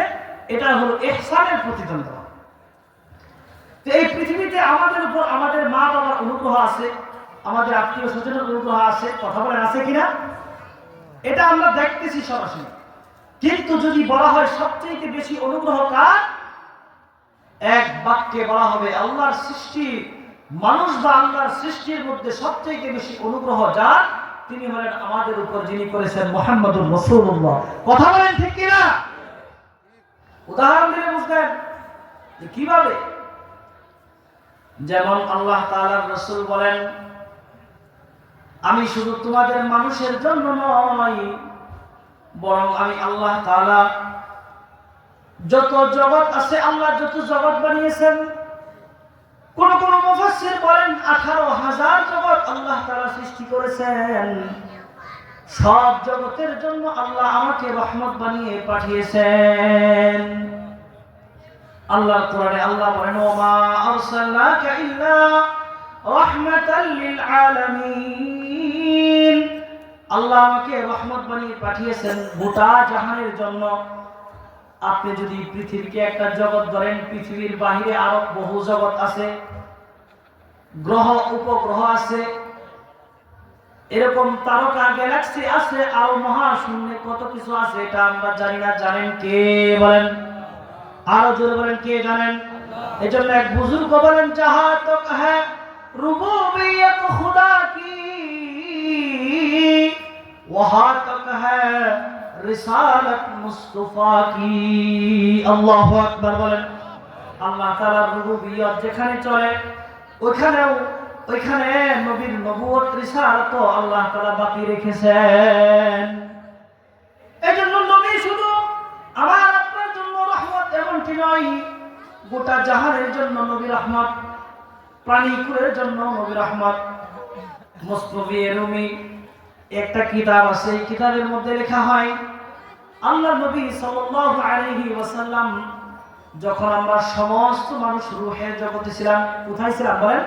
এটা হলো ইহসানের প্রতিদ্বন্দ্ব। তো এই পৃথিবীতে আমাদের উপর আমাদের মা বাবার অনুগ্রহ আছে, আমাদের আত্মীয় স্বজনের অনুগ্রহ আছে। কথা বলেন আছে কিনা? এটা আমরা দেখতেছি সরাসরি। কিন্তু যদি বলা হয় সবচেয়ে বেশি অনুগ্রহ কার, এক বাক্যে বলা হবে আল্লাহর সৃষ্টি মানুষ বা আল্লাহর সৃষ্টির মধ্যে সবচেয়ে বেশি অনুগ্রহ যার, তিনি হলেন আমাদের উপর যিনি করেছেন মুহাম্মদুর রাসূলুল্লাহ। কথা বলেন ঠিক কিনা? উদাহরণ দিলে বুঝবেন যে কিভাবে। যেমন আল্লাহ তাআলার রাসূল বলেন, আমি শুধু তোমাদের মানুষের জন্য নয়, বরং আমি আল্লাহ তাআলা যত জগৎ আছে, আল্লাহ যত জগৎ বানিয়েছেন, কোন মুফাসসির বলেন 18,000 জগৎ আল্লাহ তাআলা সৃষ্টি করেছেন। সব জগতের জন্য আল্লাহ আমাকে রহমত বানিয়ে পাঠিয়েছেন। আল্লাহর কোরআনে আল্লাহ বলেন, ওমা আরসালনাকা ইল্লা রাহমাতাল লিল আলামিন। আল্লাহ আমাকে রহমত বানিয়ে পাঠিয়েছেন গোটা জাহানের জন্য। আপনি যদি পৃথিবীকে একটা জগৎ ধরেন, পৃথিবীর বাহিরে আরো বহু জগৎ আছে, গ্রহ উপগ্রহ আছে, এরকম তারকা গ্যালাক্সি আছে, আর মহাশূন্যে কত কিছু আছে, এটা আমরা জানি না। জানেন কে? বলেন আরো জোরে বলেন, কে জানেন? এজন্য এক বুজুর্গ বলেন, যাহা তক হ্যায় রুবুবিয়ত খুদা কি, ওহা তক হ্যায় রিসালাত মুস্তাফা কি। আল্লাহু আকবার বলেন। আল্লাহ তাআলার রুবুবিয়ত যেখানে চলে, ওইখানে নবীর নবুয়ত রিসালাত আল্লাহ তাআলা বাকি রেখেছেন। এজন্য নবী শুধু আমার আপনার জন্য রহমত এমনটি নয়, গোটা জাহানের জন্য নবী রহমত, প্রাণীকুলের জন্য নবী রহমত। মুসনবী রুমি একটা কিতাব আছে, এই কিতাবের মধ্যে লেখা হয় আল্লাহ নবী সাল্লাল্লাহু আলাইহি ওয়াসাল্লাম যখন আমরা সমস্ত মানুষ রূহের জগতে ছিলাম, কোথায় ছিলাম বলেন?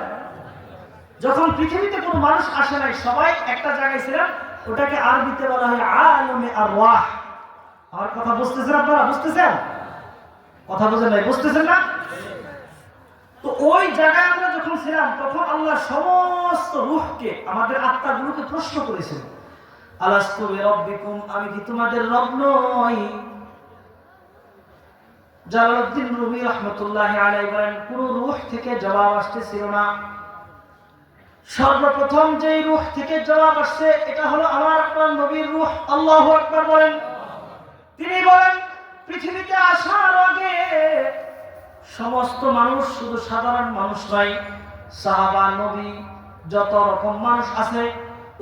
যখন পৃথিবীতে কোনো মানুষ আসে নাই, সবাই একটা জায়গায় ছিলাম, ওটাকে আরবিতে বলা হয় আলমে আরওয়াহ। আমার কথা বুঝতেছেন আপনারা? বুঝতেছেন? কথা বুঝেন নাই? বুঝতেছেন না? তো ওই জায়গায় আমরা যখন ছিলাম, তখন আল্লাহ সমস্ত রূহকে, আমাদের আত্মাগুলোকে প্রশ্ন করেছিল, আলাস্তু বিরাব্বিকুম, আমি কি তোমাদের রব নই? জালালউদ্দিন রুমি রাহমাতুল্লাহি আলাইহি বলেন, কোন রূহ থেকে জবাব আসতেছিল না। সর্বপ্রথম যে রূহ থেকে জবাব আসছে, এটা হলো আমার আপনার নবীর রূহ। আল্লাহু আকবার বলেন। তিনি বলেন, পৃথিবীতে আসার আগে সমস্ত মানুষ শুধু সাধারণ মানুষ নয়, সাহাবা, নবী, যত রকম মানুষ আছে,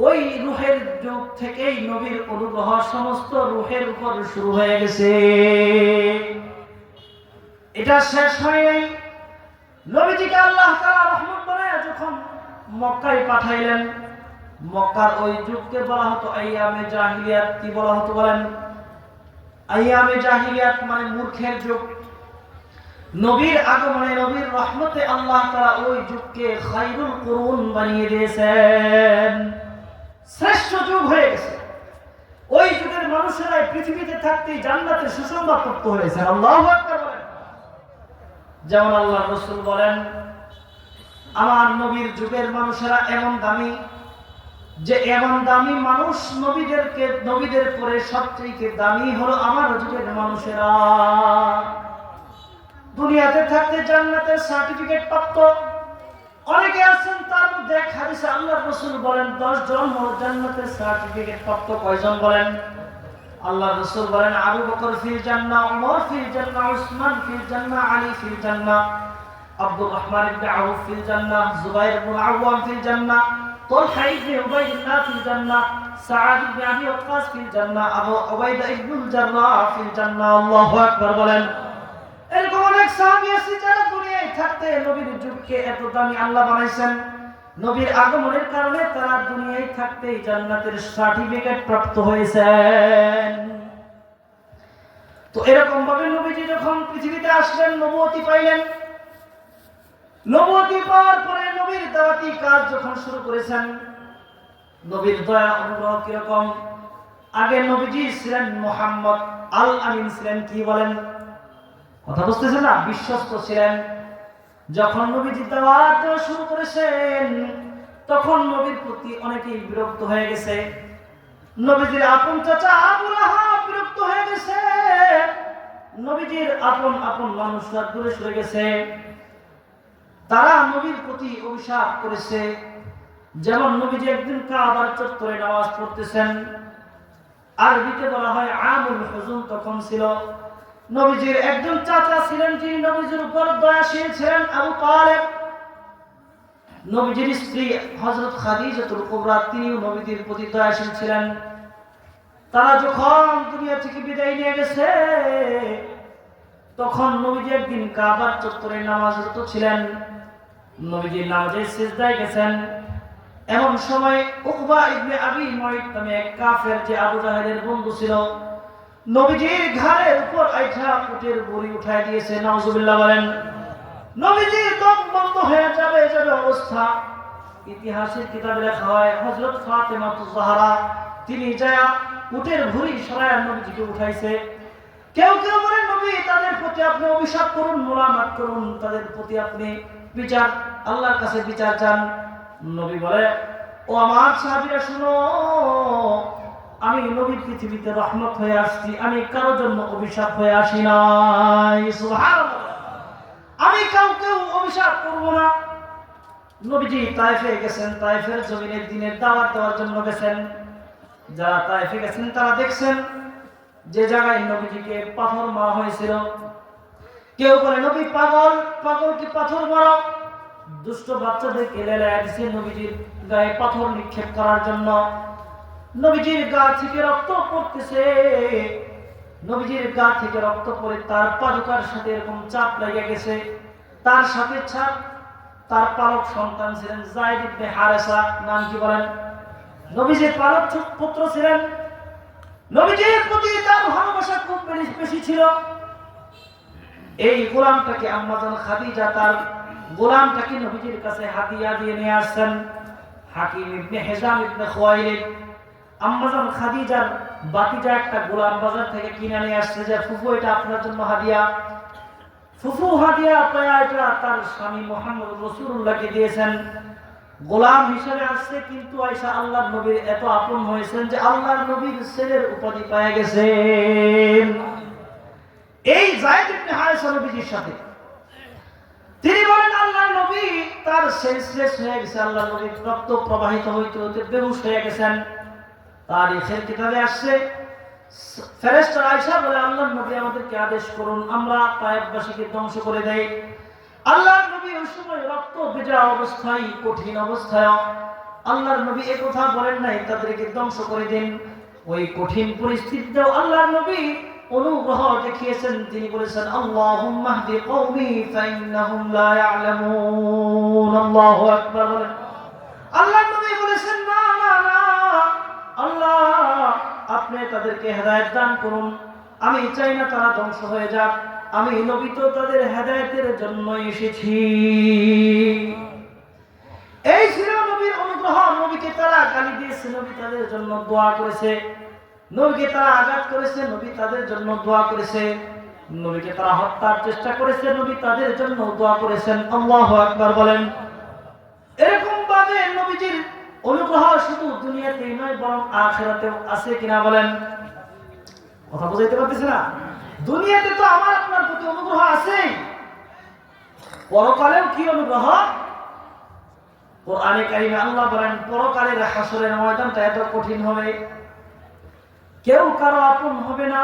ওই রূহের যুগ থেকেই নবীর অনুগ্রহ সমস্ত রূহের উপর শুরু হয়ে গেছে। এটা শেষ হয় নাই। নবীজিকে আল্লাহ তাআলা রহমত বানায় যখন মক্কায় পাঠাইলেন, মক্কার ওই যুগকে বলা হতো আইয়ামে জাহিলিয়াত। কি বলা হতো বলেন? আইয়ামে জাহিলিয়াত মানে মূর্খের যুগ। নবীর আগমনে, নবীর রহমতে আল্লাহ তাআলা ওই যুগকে খায়রুল কুরুন বানিয়ে দিয়েছেন, শ্রেষ্ঠ যুগ হয়ে গেছে। ওই যুগের মানুষেরাই পৃথিবীতে থাকতেই জান্নাতের সুসংবাদ প্রাপ্ত হয়েছে। আল্লাহু আকবার বলেন। যেমন আল্লাহ রাসূল বলেন, আমার নবীর যুগের মানুষেরা এমন দামি, যে এমন দামি মানুষ, নবীদের পরে সবচেয়ে দামি হলো আমার যুগের মানুষেরা। দুনিয়াতে থাকতে জান্নাতের সার্টিফিকেট প্রাপ্ত অনেকে আছেন, তার মধ্যে এক হাদিসে আল্লাহ রাসূল বলেন 10 জন হলো জান্নাতের সার্টিফিকেট প্রাপ্ত। কয়জন বলেন? আল্লাহ রাসূল বলেন, আবু বকর ফিল জান্নাহ, ওমর ফিল জান্নাহ, উসমান ফিল জান্নাহ, আলী ফিল জান্নাহ, আব্দুর রহমান ইবনে আউফ ফিল জান্নাহ, জুবাইর ইবনে আওয়াম ফিল জান্নাহ, তালহা ইবনে উবাইদুল্লাহ ফিল জান্নাহ, সাআদ ইবনে আবি ওয়াক্কাস ফিল জান্নাহ, আবু উবাইদা ইবনুল জাররাহ ফিল জান্নাহ। আল্লাহু আকবার বলেন। এরকম অনেক সাহাবী আছে যারা দুনিয়ায় থাকতে নবীর যুগকে এত দামি আল্লাহ বানাইছেন, নবীর আগমনের কারণে তারা দুনিয়ায় থাকতেই জান্নাতের সার্টিফিকেট প্রাপ্ত হয়েছেন। তো এরকম ভাবে নবীজি যখন পৃথিবীতে আসলেন, নবুয়তি পাইলেন, নবুয়তি পাওয়ার পরে নবীর দাওয়াতি কাজ যখন শুরু করেছেন, নবীর দয়া অনুগ্রহ কিরকম? আগে নবীজি ছিলেন মুহাম্মদ আল আমিন ছিলেন। কি বলেন? কথা বুঝতেছেন না? বিশ্বস্ত ছিলেন। যখন নবীজি দাওয়াত দেওয়া শুরু করেছেন, তখন নবীর প্রতি অনেকেই বিরক্ত হয়ে গেছে। নবীজির আপন চাচা আবু লাহাব বিরক্ত হয়ে গেছে। নবীজির আপন মানুষরা দূরে সরে গেছে। তারা নবীর প্রতি অভিশাপ করেছে। যেমন নবীজি একদিন কাবার চত্বরে নামাজ পড়তেছেন, আরবিতে বলা হয় আমুল হুজুন তখন ছিল। নবীজির একজন চাচা ছিলেন, যিনি নবীজির উপর দয়াশীল ছিলেন, আবু তালেব। নবীজির স্ত্রী হযরত খাদিজাতুল কুবরা, তিনিও নবীজির প্রতি দয়াশীল ছিলেন। তারা যখন দুনিয়া থেকে বিদায় নিয়ে গেছে, তখন নবীজি একদিন কাবার চত্বরে নামাজরত ছিলেন। নবীজি নামাজে সিজদায় গেছেন। এমন সময় উকবা ইবনে আবি মুঈত নামে এক কাফের, যে আবু জাহেলের বন্ধু ছিল, নবীজির ঘাড়ের উপর আইঠা উটের বুড়ি উঠায় দিয়েছে। নাউজুবিল্লাহ বলেন। নবীজির দম বন্ধ হয়ে যাবে অবস্থা। ইতিহাসের কিতাবে লেখা হয় হযরত ফাতেমা তুজ জাহরা, তিনি যায় উটের ভুঁড়ি সরায় নবীজিকে উঠাইছে। কেউ কেউ বলেন নবী তাদের প্রতি আপনি অভিশাপ করুন, মোলামাত করুন, তাদের প্রতি আপনি বিচার, আল্লাহর কাছে বিচার চান। নবী বলে, ও আমার সাহাবীরা শুনো, আমি নবী পৃথিবীতে রহমত হয়ে আসছি, আমি কারোর জন্য অভিশাপ হয়ে আসি নাই। সুবহানাল্লাহ। আমি কাউকে অভিশাপ করব না। নবীজি তায়েফে গেছেন, তায়েফের জমিনে দ্বীনের দাওয়াত দেওয়ার জন্য গেছেন। যারা তায়েফে গেছেন তারা দেখছেন যে জায়গায় নবীজিকে পাথর মারা হয়েছিল। কেউ বলে নবী পাগল, পাগল কি পাথর মারা? দুষ্ট বাচ্চাদেরকে লেলায় দিছে নবীজির গায়ে পাথর নিক্ষেপ করার জন্য। নবীজির গা থেকে রক্ত পড়তেছে, নবীজির গা থেকে রক্ত পড়ে তার পাদুকার সাথে এরকম চাপ লেগে গেছে। তার সাথে চাপ তার পালক সন্তান ছিলেন যায়েদ ইবনে হারেসা, নাম কি বলেন? নবীজির পালক পুত্র ছিলেন। নবীজির প্রতি তার ভালোবাসা খুব বেশি ছিল। এই গোলামটাকে আম্মা জান খাদিজা তার গোলামটাকে নবীজির কাছে হাদিয়া দিয়ে নিয়ে আসছেন। হাকিম ইবনে হিজাম ইবনে খুয়াইলিদ আম্মা জান খাদিজার বাতিজা একটা গোলাম বাজার থেকে কিনে নিয়ে আসছে যে ফুফু এটা আপনার জন্য হাদিয়া। ফুফু হাদিয়া পায়া এটা তার স্বামী মুহাম্মদ রাসূলুল্লাহকে দিয়েছেন, গোলাম হিসেবে আসছে। কিন্তু আয়েশা আল্লাহর নবীর এত আপন হয়েছেন যে আল্লাহর নবীর ছেলের উপাধি পেয়ে গেছেন। এই যায়েদ ইবনে হারেসা নবীজির সাথে তিনি বলেন আল্লাহর নবী তার সেন্সলেস হয়ে গেছে, আল্লাহর নবীর রক্ত প্রবাহিত হইতে হইতে বেহুশ হয়ে গেছেন। তারিখের কিতাবে আসছে ফেরেশতা আয়েশা বলে আল্লাহর নবী আমাদেরকে আদেশ করুন আমরা তায়েফবাসীকে ধ্বংস করে দেই। আল্লাহর নবী ওই সময় রক্ত ভেজা অবস্থায়, কঠিন অবস্থায় আল্লাহর নবী এই কথা বলেন নাই তাদেরকে ধ্বংস করে দিন। ওই কঠিন পরিস্থিতিতেও আল্লাহর নবী অনুগ্রহ দেখিয়েছেন। তিনি বলেছেন আল্লাহুম্মা হদি কওমি ফাইন্নাহুম লা ইয়ালামুন। আল্লাহু আকবার বলেন। আল্লাহর নবী বলেছেন না না না, আল্লাহ আপনি তাদেরকে হেদায়েত দান করুন, আমি চাই না তারা ধ্বংস হয়ে যাক, আমি নবী তো তাদের হেদায়েতের জন্য এসেছি। এই ছিল নবীর অনুগ্রহ। নবীকে তারা গালি দিয়েছে, নবী তাদের জন্য দোয়া করেছে। নবীকে তারা আঘাত করেছে, নবী তাদের জন্য দোয়া করেছে। নবীকে তারা হত্যার চেষ্টা করেছে, নবী তাদের জন্য দোয়া করেছেন। আল্লাহু আকবার বলেন। এরকম ভাবে নবীজির অনুগ্রহ শুধু দুনিয়াতেই নয় বরং আখিরাতেও আছে কিনা বলেন? কথা বুঝাইতে পারতেছি না? দুনিয়াতে তো আমার আপনার প্রতি অনুগ্রহ আছে, পরকালেও কি অনুগ্রহ? কোরআনে কারিমে আল্লাহ বলেন পরকালের হাসরের ময়দানটা এত কঠিন হবে, কেউ কারো আপন হবে না,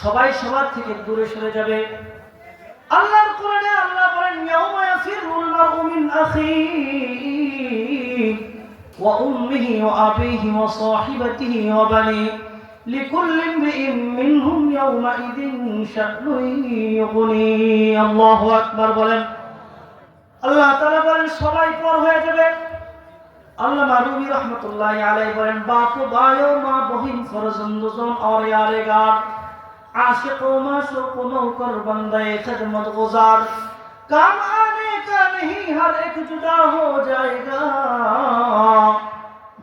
সবাই সবার থেকে দূরে সরে যাবে। আল্লাহর কোরআনে আল্লাহ বলেন ইয়াউমা ইয়াফিরুল মারউ মিন আখিহি ওয়া উম্মিহি ওয়া আবিহি ওয়া সাহিবাতিহি ওয়া বানিহি লিকুল্লি ইমরিইন মিনহুম ইয়াউমা ইযিন শা'নুন ইউগনি। আল্লাহু আকবার বলেন। আল্লাহ তাআলা বলেন সবাই পর হয়ে যাবে। আল্লামা রুমি रहमतुल्लाहि अलैहि বলেন बाप भाइयों मां बहन फर्जंदों और यारेगार आशिकों माशूकों नौकर बंदे खिदमत गुजार काम आने का नहीं हर एक जुदा हो जाएगा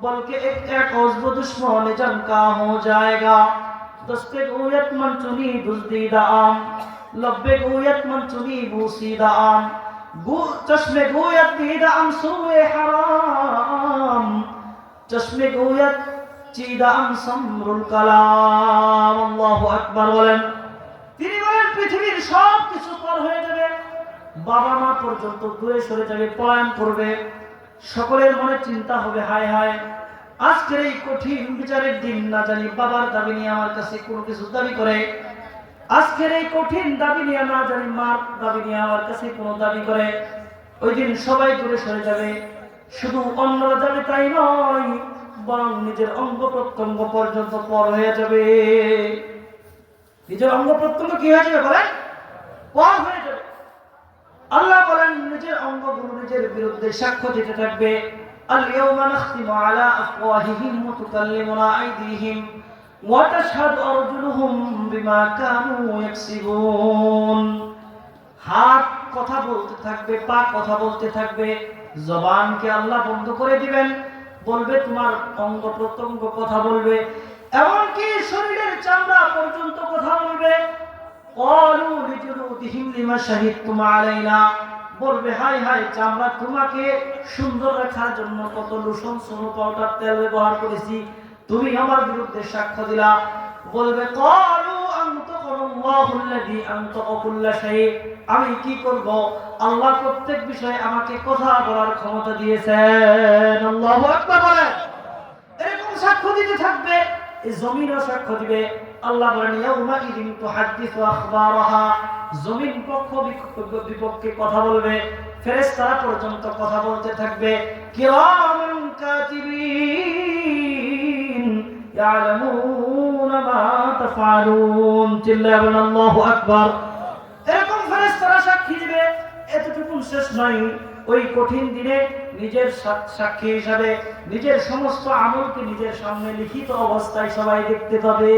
बल्कि एक एक उज़्व दुश्मन जम का हो जाएगा दस्ते गोयत मन चुनी बुज़दीदा आम लब्बे गोयत मन चुनी बूसीदा आम चश्मे गोयत दीदा अमसुए हराम चश्मे गोयत चीदा अमसमरुल कलाम। আল্লাহু আকবার বলেন। তিনি বলেন পৃথিবীর সব কিছু পর হয়ে যাবে, বাবা মা পর্যন্ত দূরে সরে যাবে, পলায়ন করবে। সকলের মনে চিন্তা হবে হায় হায় আজকের এই কঠিন বিচারের দিন না জানি বাবার দাবি নিয়ে আমার কাছে কোনো কিছু দাবি করে, আজকের এই কঠিন দাবি নিয়ে না জানি মার দাবি নিয়ে আমার কাছে কোনো দাবি করে। ওই দিন সবাই দূরে সরে যাবে, শুধু অন্যরা যাবে তাই নয় বরং নিজের অঙ্গ প্রত্যঙ্গ পর্যন্ত পর হয়ে যাবে। নিজের অঙ্গ প্রত্যঙ্গ কি হয়ে যাবে বলেন? পর হয়ে যাবে। আল্লাহ বলেন নিজের অঙ্গগুলো নিজের বিরুদ্ধে সাক্ষ্য দিতে থাকবে। আল ইয়াউমা নাখতিমু আলা আফওয়াহিহিম ওয়া তুকাল্লিমুনা আইদিহিম وتشهد أرجلهم بما كانوا يكسبون। হাত কথা বলতে থাকবে, পা কথা বলতে থাকবে, জবানকে আল্লাহ বন্ধ করে দিবেন, বলবে তোমার অঙ্গ প্রত্যঙ্গ কথা বলবে, এমনকি শরীরের চামড়া পর্যন্ত কথা বলবে ক্বালু লিজুলুদিহিম লিমা শাহিদতুম আলাইনা, বলবে হায় হায় আমরা তোমাকে সুন্দর রাখার জন্য কত লোশন সোনো পাউডার তেল ব্যবহার করেছি, তুমি আমার বিরুদ্ধে সাক্ষ্য দিলা। বলবে ক্বালু আনতাকাল্লাহুল্লাযী আনতাকা কুল্লা শাই, আমি কি করব, আল্লাহ প্রত্যেক বিষয়ে আমাকে কথা বলার ক্ষমতা দিয়েছেন। আল্লাহু আকবার বলেন। এরকম সাক্ষ্য দিতে থাকবে, এই জমিনও সাক্ষ্য দিবে। আল্লাহ বলেন ইয়াউমা ইযিন তুহাদ্দিসু আখবারাহা, জমিন পক্ষ বিপক্ষে কথা বলবে, ফেরেশতারা পর্যন্ত কথা বলতে থাকবে। কিরামান কাতিবিন ইয়ালামুনা মা তাফআলুন, চিল্লায়া বলেন আল্লাহু আকবার। এরকম ফেরেশতারা সাক্ষী দিবে। এতটুকু শেষ নয়, ওই কঠিন দিনে নিজের সাক্ষী হিসাবে নিজের সমস্ত আমলকে নিজের সামনে লিখিত অবস্থায় সবাই দেখতে পাবে।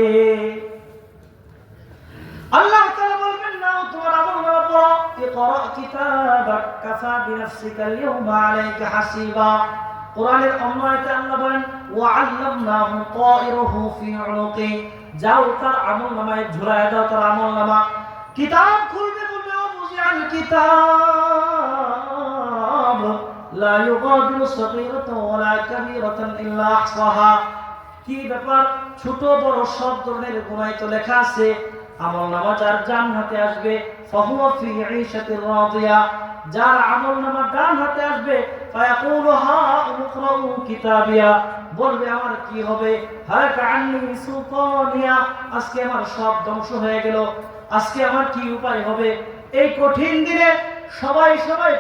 আল্লাহ তাআলা বলবেন নাও তোমার আমলনামা পড়ো, ইকরা কিতাবাক কাফা বিনাফসিকা আল-ইয়াওমা আলাইকা হাসিবা। কোরআনের অন্য আয়াতে আল্লাহ বলেন ওয়া আল্লামনাহু তায়িরাহু ফি উনুকি, যাও তার আমলনামায় ঝুলায় দাও তার আমলনামা। কিতাব খুলবে, বলবে ও মুজিআল কিতাব লা ইউগাদিরু সাগীরাতান ওয়ালা কাবীরাতান ইল্লা আহসাহা। কি ব্যাপার, ছোট বড় সব ধরনের গুনাহ তো লেখা আছে। আমলনামা যার ডান হাতে আসবে ফাহুয়া ফি ঈশাতির রাদিয়া, যার আমলনামা ডান হাতে আসবে ফায়াকুলু হা উকরাউ কিতাবিয়া, বলবে আমার কি হবে, হালাকা আন্নী সুলতানিয়া, আজকে আমার সব ধ্বংস হয়ে গেল, আজকে আমার কি উপায় হবে। এই কঠিন দিনে সবাই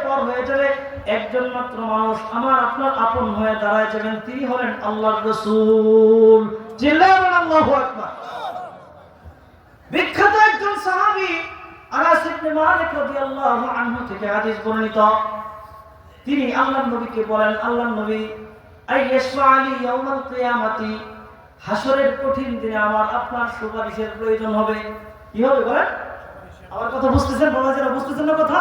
পর হয়ে যাবে, একজন মাত্র মানুষ আমার আপনার আপন হয়ে দাঁড়ায় যাবেন, তিনি হলেন আল্লাহর রাসূল। চিল্লায়া বলেন আল্লাহু আকবার। বিখ্যাত একজন সাহাবী আনাস ইবনে মালিক রাদিয়াল্লাহু আনহু থেকে হাদিস বর্ণিত, তিনি আল্লাহর নবীকে বলেন, আল্লাহর নবী আইয়াশফা'লি ইয়াউমাল কিয়ামাতি, হাসরের কঠিন দিনে আমার আপনার সুপারিশের প্রয়োজন হবে। কি হবে বলেন? আমার কথা বুঝতেছেন বাবা, যারা বুঝতেছেন না কথা?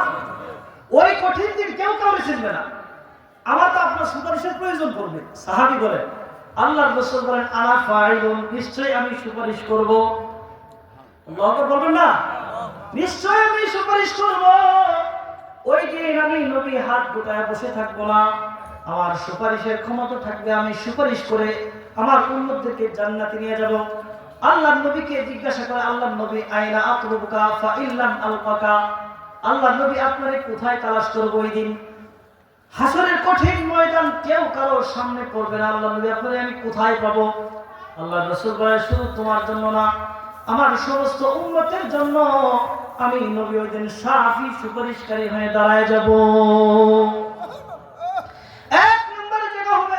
ওই কঠিন দিন কেউ কাউকে চিনবে না, আমার তো আপনার সুপারিশের প্রয়োজন পড়বে। সাহাবী বলেন, আল্লাহর রাসূল বলেন আনা ফাইলুন, নিশ্চয়ই আমি সুপারিশ করব। আল্লাহু আকবার বলবেন না? নিশ্চয় আমি সুপারিশ করব। ওই দিন আমি নবী হাত গোটায় বসে থাকবো না, আমার সুপারিশের ক্ষমতা থাকবে, আমি সুপারিশ করে আমার উম্মতদেরকে জান্নাতে নিয়ে যাব। আল্লাহর নবীকে জিজ্ঞাসা করে আল্লাহর নবী আইনা আতরুবুকা ফা ইল্লাম আলকাকা, আল্লাহর নবী আপনারে কোথায় তালাশ করব ওই দিন? হাসরের কঠিন ময়দান, কেউ কারো সামনে পড়বে না, আল্লাহর নবী আপনারে আমি কোথায় পাবো? আল্লাহর রাসূল বলেন শুধু তোমার জন্য না, আমার সমস্ত উম্মতের জন্য আমি নবী ওই দিন শাফি সুপারিশকারী হয়ে দাঁড়ায় যাব। এক নম্বরে জায়গা হবে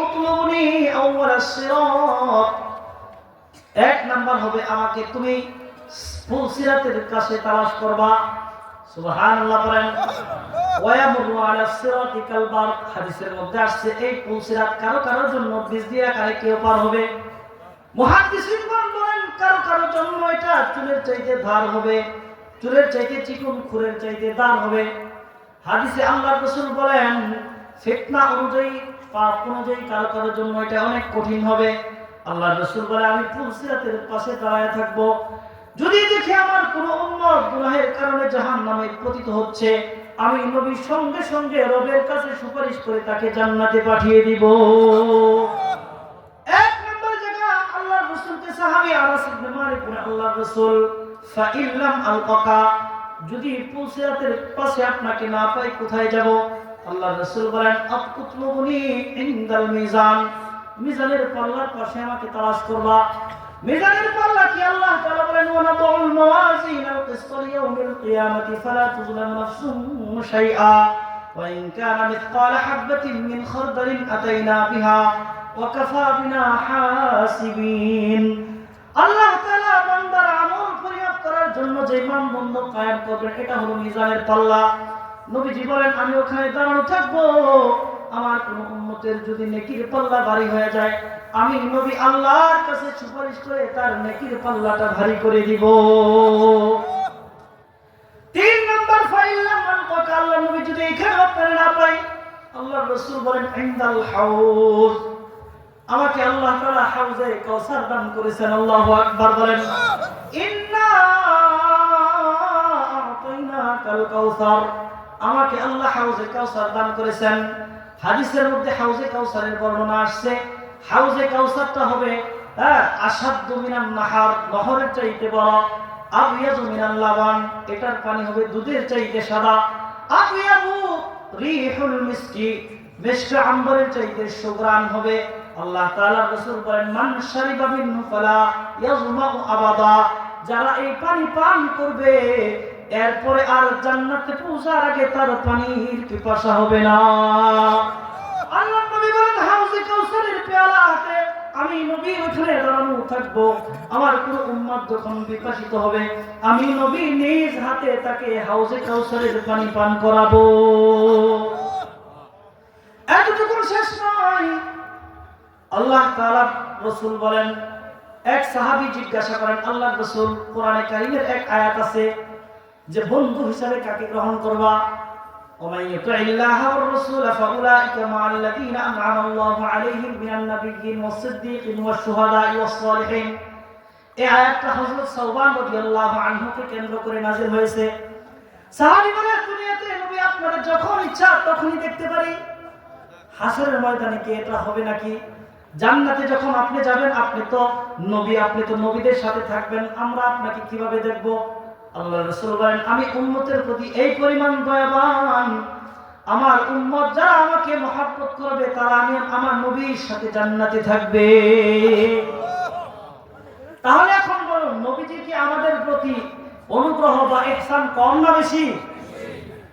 উতলুবুনি আউয়ালাস সিরাত। এক নাম্বার হবে আমাকে তুমি ফুলসিরাতের কাছে তালাশ করবা। সুবহানাল্লাহ বলেন। ওয়ায়ামুরু আলাস সিরাতি কাল বারক, হাদিসের মধ্যে আসছে এই ফুলসিরাত কারো জন্য বিজলি আকারে কেউ পার হবে। মুহাদ্দিসিনগণ বলেন কারো জন্য এটা চুলের চাইতে ধার হবে, চুলের চাইতে চিকন, খুরের চাইতে ধার হবে। হাদিসে আল্লাহর রাসূল বলেন ফিতনা অনুযায়ী, পাপ অনুযায়ী কারো জন্য এটা অনেক কঠিন হবে। আল্লাহর রাসূল বলে আমি ফুলসিরাতের পাশে দাঁড়ায় থাকবো, যদি দেখি আমার কোনো উম্মত গুনাহের কারণে জাহান্নামে পতিত হচ্ছে, আমি নবী সঙ্গে সঙ্গে রবের কাছে সুপারিশ করে তাকে জান্নাতে পাঠিয়ে দিব। এক নম্বর জায়গা আল্লাহর রাসূলকে সাহাবী আনাস ইবনে মালিক বলেন আল্লাহর রাসূল ফা ইল্লাম আলকাকা, যদি ফুলসিরাতের পাশে আপনাকে না পাই কোথায় যাব? আল্লাহর রাসূল বলেন আতকুতুবুনি ইনদাল মিজান, মিজানের পাল্লার পাশে আমাকে তালাশ করবা। মিজানের পাল্লা কি? আল্লাহ তাআলা বলেন ওয়া নাদউল মাওয়াজিনাল কিসতা লিয়াউমিল কিয়ামাতি ফালা তুযলামু নাফসুন শাইআ ওয়া ইন কানা মিসকালা হাববাতিন মিন খারদালিন আতাইনা বিহা ওয়া কাফা বিনা হাসিবিন। আল্লাহ তাআলা বান্দার আমল পরিমাপ করার জন্য যে মানদণ্ড কায়েম করবেন এটা হলো মিজানের পাল্লা। নবীজি বলেন আমি ওখানে দাঁড়ানো থাকবো, আমার কোন উম্মতের যদি নেকির পাল্লা ভারী হয়ে যায়, আমি নবী আল্লাহর কাছে সুপারিশ করে তার নেকির পাল্লাটা ভারী করে দিব। তিন নাম্বার ফাইল্লাম আনকাকা, আল্লাহ নবী যদি এখানে আপনারা না পাই, আল্লাহর রাসূল বলেন ইনদাল হাউজ, আমাকে আল্লাহ তাআলা হাউজে কাউসার দান করেছেন। আল্লাহু আকবার বলেন। ইন্না আ'তাইনাকাল কাউসার, আমাকে আল্লাহ হাউজে কাউসার দান করেছেন। হাদিসের মধ্যে হাউজে কাউসারের বর্ণনা আসছে। হাউজে কাউসারটা হবে আসাদ্দু মিনান নাহার, নহরের চাইতে বড়। আবিয়াদু মিনাল লাবান, এটার পানি হবে দুধের চাইতে সাদা। আবিয়াদু রিহুল মিসকি, মিষ্টি আম্বরের চাইতে সুঘ্রাণ হবে। আল্লাহ তাআলা রাসূল বলেন, মান শারিবা মিনহু ফালা ইয়াজমাউ আবাদা, যারা এই পানি পান করবে এরপরে আর জান্নাতে পৌঁছার আগে তার পানির পিপাসা হবে না। আল্লাহ নবী বলেন, হাউজে কাউসারের পেয়ালা হাতে আমি নবী ওখানে দাঁড়ানো থাকবো। আমার কোন উম্মত যখন বিকশিত হবে, আমি নবী নিজ হাতে তাকে হাউজে কাউসারের পানি পান করাবো। এতটুকু শেষ নয়, আল্লাহ তাআলা রাসূল বলেন, এক সাহাবী জিজ্ঞাসা করেন, আল্লাহ রাসূল, কোরআনে কারীমের এক আয়াত আছে যে বন্ধু হিসাবে কাকে গ্রহণ করবা? ومن يطع الله والرسول فاولئك مع الذين انعم الله عليهم من النبيين والصديقين والشهداء والصالحين। এই আয়াতটা হযরত সাওবান রাদিয়াল্লাহু আনহু কে কেন্দ্র করে নাযিল হয়েছে। সাহাবী বলেন, দুনিয়াতে নবী আপনারা যখন ইচ্ছা তখনই দেখতে পারি, হাসরের ময়দানে কি এটা হবে নাকি? জান্নাতে যখন আপনি যাবেন, আপনি তো নবী, আপনি তো নবীদের সাথে থাকবেন, আমরা আপনাকে কিভাবে দেখব? আল্লাহ রাসূল বলেন, আমি উম্মতের প্রতি এই পরিমাণ দয়াবান, আমার উম্মত যারা আমাকে মহব্বত করবে তারা আমি আমার নবীর সাথে জান্নাতে থাকবে। তাহলে এখন বলুন, নবীজি কি আমাদের প্রতি অনুগ্রহ বা ইহসান কম না বেশি?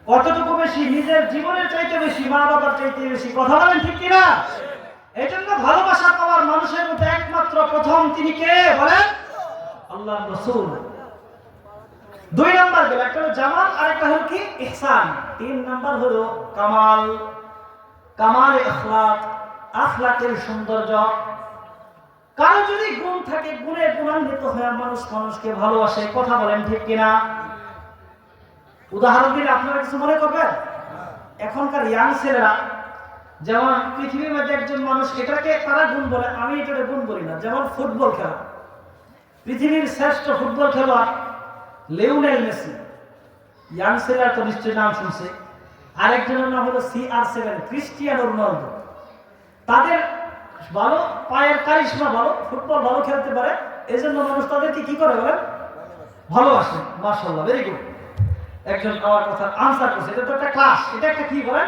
কতটুকু বেশি? নিজের জীবনের চাইতে বেশি, মা বাবার চাইতে বেশি। কথা বলেন ঠিক কিনা? এই জন্য ভালোবাসা পাওয়ার মানুষের মধ্যে একমাত্র প্রথম তিনি কে বলেন? আল্লাহ রাসূল। দুই নাম্বার গেল, একটা হলো জামাল, আর একটা হলো কি? ইহসান। তিন নাম্বার হলো কামাল, কামাল আখলাক, আখলাকের সৌন্দর্য। কারো যদি গুণ থাকে, গুণে গুণান্বিত হয়ে মানুষ মানুষকে ভালোবাসে। কথা বলেন ঠিক কিনা? উদাহরণ দিলে আপনারা কিছু মনে করবেন? এখনকার ইয়াং ছেলেরা, যেমন পৃথিবীর মধ্যে একজন মানুষ, এটাকে তারা গুণ বলে, আমি এটাকে গুণ বলি না। যেমন ফুটবল খেলা, পৃথিবীর শ্রেষ্ঠ ফুটবল খেলোয়াড় লিওনেল মেসি, ইয়াং ছেলেরা তো নিশ্চয়ই নাম শুনছে। আরেকজনের নাম হলো CR7 ক্রিস্টিয়ানো রোনালদো। তাদের ভালো পায়ের কারিশমা ভালো, ফুটবল ভালো খেলতে পারে, এজন্য মানুষ তাদেরকে কি করে বলেন? ভালোবাসে। মাশাআল্লাহ, ভেরি গুড। একজন আমার কথা আনসার করছে। এটা তো একটা ক্লাস, এটা একটা কি বলেন?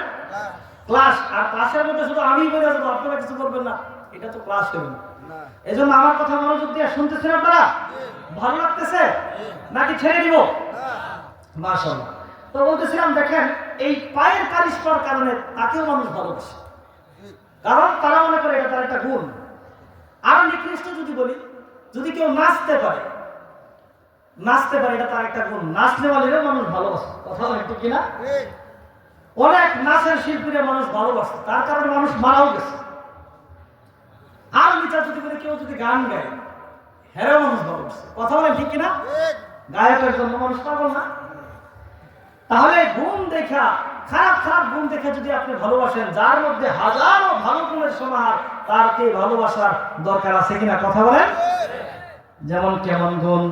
ক্লাস। আর ক্লাসের মধ্যে শুধু আমি বলে যাবো, আপনারা কিছু বলবেন না, এটা তো ক্লাস হবে না। এজন্য আমার কথা মনোযোগ দিয়ে শুনতেছেন আপনারা? ভালো লাগতেছে নাকি ছেড়ে দিব? মাশাআল্লাহ। তো বলতেছিলাম, দেখেন এই পায়ের কারিশমার কারণে তাকেও মানুষ ভালোবাসে, কারণ তারা মনে করে এটা তার একটা গুণ। আর নিকৃষ্ট যদি বলি, যদি কেউ নাচতে পারে, এটা তার একটা গুণ। নাচতে পারলেও মানুষ ভালোবাসে। কথা বলে একটু কিনা? অনেক নাচের শিল্পীরা মানুষ ভালোবাসে, তার কারণে মানুষ মারাও গেছে। আর বিচার যদি বলি, কেউ যদি গান গায়, হেরেও মানুষ ভালোবাসে। কথা বলে ঠিক কিনা? গায়কের জন্য মানুষ পাগল না? তাহলে গুণ দেখা, খারাপ খারাপ গুণ দেখে যদি আপনি ভালোবাসেন, যার মধ্যে হাজারো ভালো গুণের সমাহার, তারকে ভালোবাসার দরকার আছে কিনা? কথা বলেন। যেমন কেমন গুণ?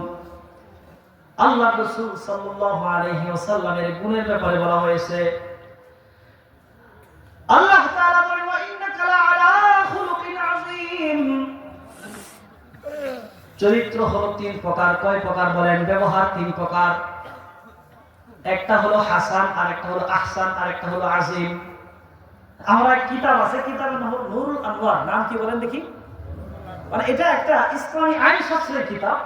আল্লাহ রাসূল সাল্লাল্লাহু আলাইহি ওয়াসাল্লামের গুণের ব্যাপারে বলা হয়েছে, আল্লাহ তাআলা বলেন, ওয়া ইন্নাকা লাআলা খুলুকিন আযীম। চরিত্র হলো তিন প্রকার। কয় প্রকার বলেন? ব্যবহার তিন প্রকার। একটা হলো হাসান, আর একটা হলো আহসান, আর একটা হলো আজিম। আমরা কিতাব আছে, কিতাবের নাম হলো নুরুল আনওয়ার। নাম কি বলেন দেখি? মানে এটা একটা ইসলামী আইন শাস্ত্রের কিতাব।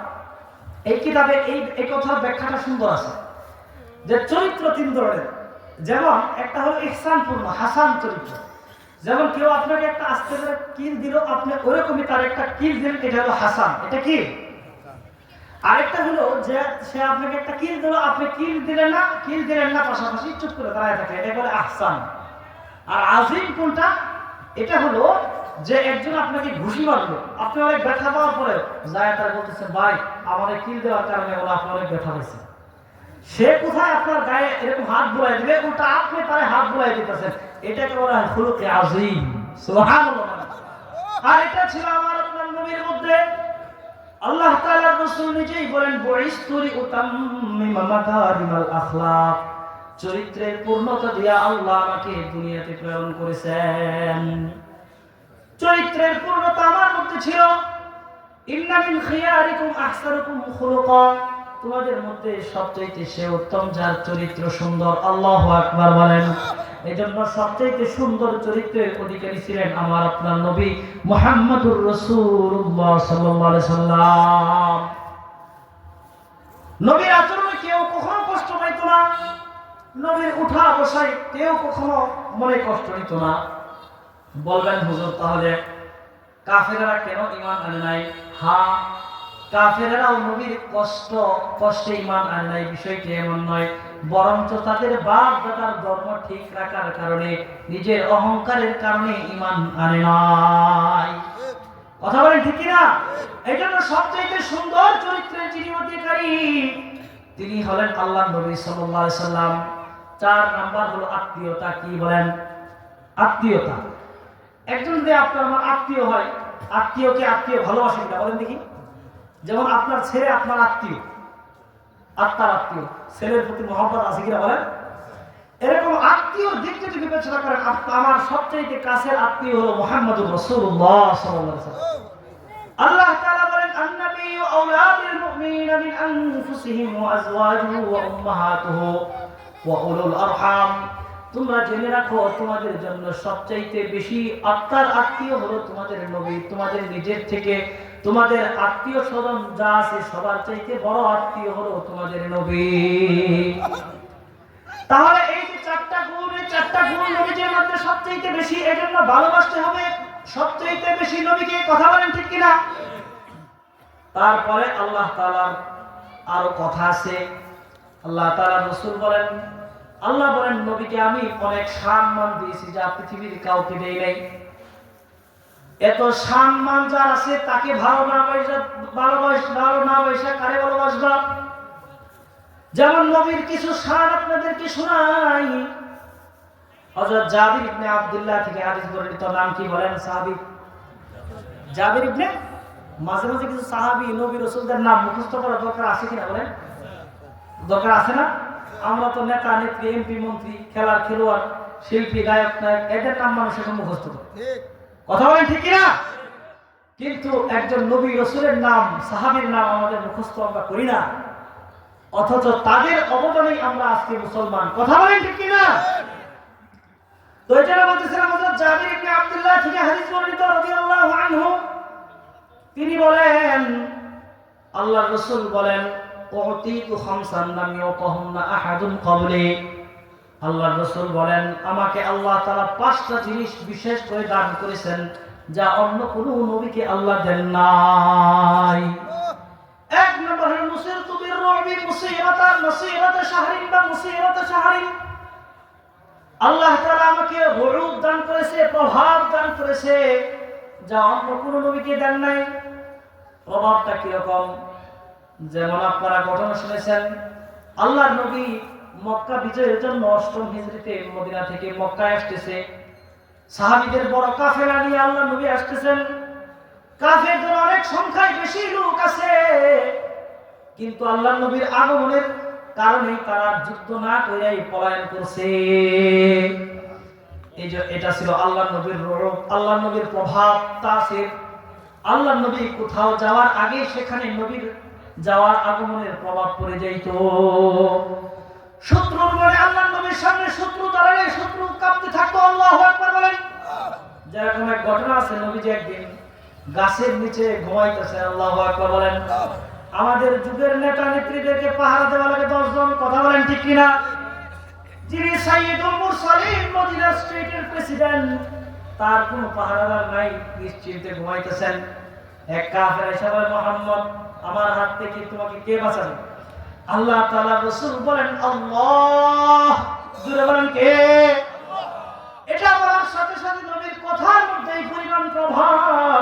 এই কিতাবে এই কথার ব্যাখ্যাটা সুন্দর আছে যে চরিত্র তিন ধরনের। যেমন একটা হলো ইহসানপূর্ণ, হাসান চরিত্র। যেমন কেউ আপনাকে একটা আস্তে করে কিল দিল, আপনি ওরকমই তার একটা কিল দিলেন, এটা হলো হাসান। এটা কি? আরেকটা হলো যে সে আপনাকে একটা কিল দিল, আপনি কিল দিলেন না, পাশাপাশি চুপ করে দাঁড়ায় থাকে, এটা বলে আহসান। আর আজিম কোনটা? এটা হলো যে একজন আপনাকে ঘুষি মারলো, আপনি অনেক ব্যথা পাওয়ার পরে যায় তার বলতেছেন, ভাই আমার কিল দেওয়ার কারণে আপনি অনেক ব্যথা পেয়েছে। সে কোথায় আপনার গায়ে এরকম হাত বুলাই দিবে, উল্টা আপনি তার হাত বুলাই দিতেছেন, এটাকে বলা হয় খুলুকে আজিম। সুবহানাল্লাহ। আর এটা ছিল আমার আপনার নবীর মধ্যে। আল্লাহ তাআলার রাসূল নিজেই বলেন বুইস্তু লিউতাম্মিমা মাকারিমাল আখলাক, চরিত্রের পূর্ণতা দিয়া আল্লাহ আমাকে দুনিয়াতে প্রেরণ করেছেন। চরিত্রের পূর্ণতা আমার মধ্যে ছিল। ইন্না মিন খিয়ারিকুম আহসানুকুম খুলুকা, তোমাদের মধ্যে সবচেয়ে সে উত্তম যার চরিত্র সুন্দর। আল্লাহু আকবার বলেন। এজন্য সবচেয়ে সুন্দর চরিত্রের অধিকারী ছিলেন আমার আপনার নবী মুহাম্মদুর রাসূলুল্লাহ সাল্লাল্লাহু আলাইহি সাল্লাম। নবীর আচরণে কেউ কখনো কষ্ট পাইতো না, নবীর উঠা বসায় কেউ কখনো মনে কষ্ট নিত না। বলবেন হুজুর তাহলে কাফেররা কেন ঈমান আনে নাই? হ্যাঁ, কাফেররাও নবীর কষ্টে ঈমান আনে নাই বিষয়টি এমন নয়, বরঞ্চ তাদের বাপ দাদার ধর্ম ঠিক রাখার কারণে, নিজের অহংকারের কারণে ঈমান আনে নাই। কথা বলেন ঠিক কিনা? এই জন্য সবচেয়ে সুন্দর চরিত্রের যিনি অধিকারী তিনি হলেন আল্লাহর নবী সাল্লাল্লাহু আলাইহি সাল্লাম। 4 নাম্বার হলো আত্মীয়তা। কি বলেন? আত্মীয়তা। একজন যে আপনার আমার আত্মীয় হয়, আত্মীয়কে আত্মীয় ভালোবাসেন না, বলেন দেখি। যেমন আপনার ছেলে আপনার আত্মীয়, আত্মার আত্মীয়, ছেলের প্রতি মহব্বত আছে কিনা বলেন? এরকম আত্মীয়র দিক যদি বিবেচনা করেন, আমার সবচেয়ে কাছের আত্মীয় হলো মুহাম্মদুর রাসূলুল্লাহ সাল্লাল্লাহু আলাইহি ওয়াসাল্লাম। আল্লাহ তাআলা বলেন আন-নাবিয়্যু আওলা বিল মুমিনিনা মিন আনফুসিহিম ওয়া আজওয়াজুহু ওয়া উম্মাহাতুহু ওয়া উলুল আরহাম, তোমরা জেনে রাখো তোমাদের জন্য সবচাইতে বেশি আত্মার আত্মীয় হলো তোমাদের নবী। তোমাদের নিজের থেকে তোমাদের আত্মীয় স্বজন যা আছে সবার চাইতে বড় আত্মীয় হলো তোমাদের নবী। তাহলে এই যে 4টা গুণ, এই 4টা গুণ নবীর মধ্যে সবচাইতে বেশি, এজন্য ভালোবাসতে হবে সবচাইতে বেশি নবীকে। কথা বলেন ঠিক কিনা? তারপরে আল্লাহ তাআলার আরো কথা আছে। আল্লাহ তাআলার রাসূল বলেন, আল্লাহ বলেন নবীকে আমি অনেক সম্মান দিয়েছি যা পৃথিবীর কাউকে দেই নাই। এত সম্মান যার আছে তাকে ভালো না বাসা কারে ভালোবাসবা? যেমন নবীর কিছু শান আপনাদেরকে শোনাই। হযরত জাবির ইবনে আব্দুল্লাহ থেকে হাদিস বর্ণিত। নাম কি বলেন? সাহাবী জাবির ইবনে। মাঝে মাঝে কিছু সাহাবী নবী রাসূলদের নাম মুখস্থ করা দরকার আছে কিনা বলেন? দরকার আছে না? আমরা তো নেতা নেত্রী, এমপি মন্ত্রী, খেলার খেলোয়াড়, শিল্পী, গায়ক নায়ক, এদের নাম মানুষ এখন মুখস্থ করে। কথা বলেন ঠিক কিনা? কিন্তু একজন নবী রাসূলের নাম, সাহাবীর নাম আমাদের মুখস্থ আমরা করি না, অথচ তাদের অবদানেই আমরা আজকে মুসলমান। কথা বলেন ঠিক কিনা? তো এটা বলতেছিলাম হযরত জাবির ইবনে আব্দুল্লাহ থেকে হাদিস বর্ণিত রাদিয়াল্লাহু আনহু। তিনি বলেন, আল্লাহর রাসূল বলেন, উতিতু খামসান লাম ইউতাহুন্না আহাদুন ক্বাবলি। আল্লাহর রাসূল বলেন, আমাকে আল্লাহ তাআলা 5টা জিনিস বিশেষ করে দান করেছেন যা অন্য কোনো নবীকে আল্লাহ দেন নাই। 1 নম্বর হলো মুসিরতু বির-রুবি মুসিরাতা শাহরিন বা মুসিরাতা শাহরিন। আল্লাহ তাআলা আমাকে রুব দান করেছে, প্রভাব দান করেছে যা অন্য কোনো নবীকে দেন নাই। প্রভাবটা কি রকম? যেমন আপনারা ঘটনা শুনেছেন, আল্লাহর নবী মক্কা বিজয়ের জন্য 8ম হিজরিতে মদিনা থেকে মক্কায় আসতেছে। সাহাবীদের বড় কাফেলা নিয়ে আল্লাহর নবী আসতেছেন। কাফেরদের অনেক সংখ্যায় বেশি লোক আছে, কিন্তু আল্লাহর নবীর আগমনের কারণে তারা যুদ্ধ না করেই পলায়ন করছে। এই যে এটা ছিল আল্লাহর নবীর রূপ, আল্লাহর নবীর প্রভাব, তাসির। আল্লাহর নবী কোথাও যাওয়ার আগে সেখানে নবীর যাওয়ার আগমনের প্রভাব পড়ে যাইত। শত্রুর বলে আল্লাহর নবীর সামনে শত্রু দাঁড়ালে শত্রু কাঁপতে থাকতো। আল্লাহু আকবার বলেন। যেরকম এক ঘটনা আছে, নবীজি একদিন গাছের নিচে ঘুমাইতেছে। আল্লাহু আকবার বলেন। আমাদের যুগের নেতা নেত্রীদেরকে পাহারা দেওয়া লাগে 10 জন। কথা বলেন ঠিক কিনা? যিনি সাইয়্যিদুল মুরসালিন, মদিনা স্টেটের প্রেসিডেন্ট, তার কোনো পাহারাদার নাই, নিশ্চিন্তে ঘুমাইতেছেন। এক কাফের এসে বলে, মুহাম্মদ, আমার হাত থেকে তোমাকে কে বাঁচাবে? আল্লাহ তাআলার রাসূল বলেন, আল্লাহ। জোরে বলেন, কে? এটা বলার সাথে সাথে নবীর কথার মধ্যে এই পরিমাণ প্রভাব,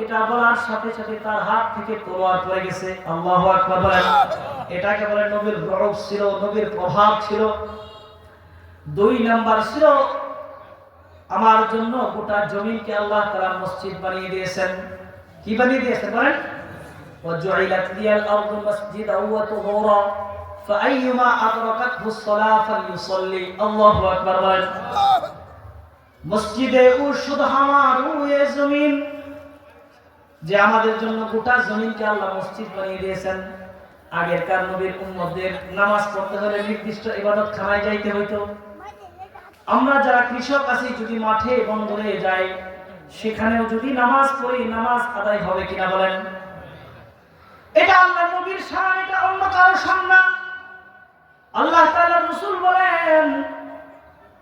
এটা বলার সাথে সাথে তার হাত থেকে তলোয়ার পড়ে গেছে। আল্লাহু আকবার বলেন। এটাকে বলে নবীর রূপ ছিল, নবীর প্রভাব ছিল। 2 নাম্বার ছিল, আমার জন্য গোটা জমিনকে আল্লাহ তাআলা মসজিদ বানিয়ে দিয়েছেন। কি বানিয়ে দিয়েছেন বলেন? وجعلت لي الأرض مسجدا وطهورا فأيما أدركته الصلاة فليصلي الله أكبر বলেন মসজিদে ও শুধু আমার এ জমিন যে আমাদের জন্য গোটা জমিনকে আল্লাহ মসজিদ বানিয়ে দিয়েছেন। আগেরকার নবীর উম্মতদের নামাজ পড়তে হলে নির্দিষ্ট ইবাদতখানায় যাইতে হইতো। আমরা যারা কৃষক আছি যদি মাঠে বন্দরে যাই সেখানেও যদি নামাজ পড়ি নামাজ আদায় হবে কিনা বলেন? এটা আল্লাহ নবীর শান, এটা অন্য কারো শান না। আল্লাহ তাআলা রাসূল বলেন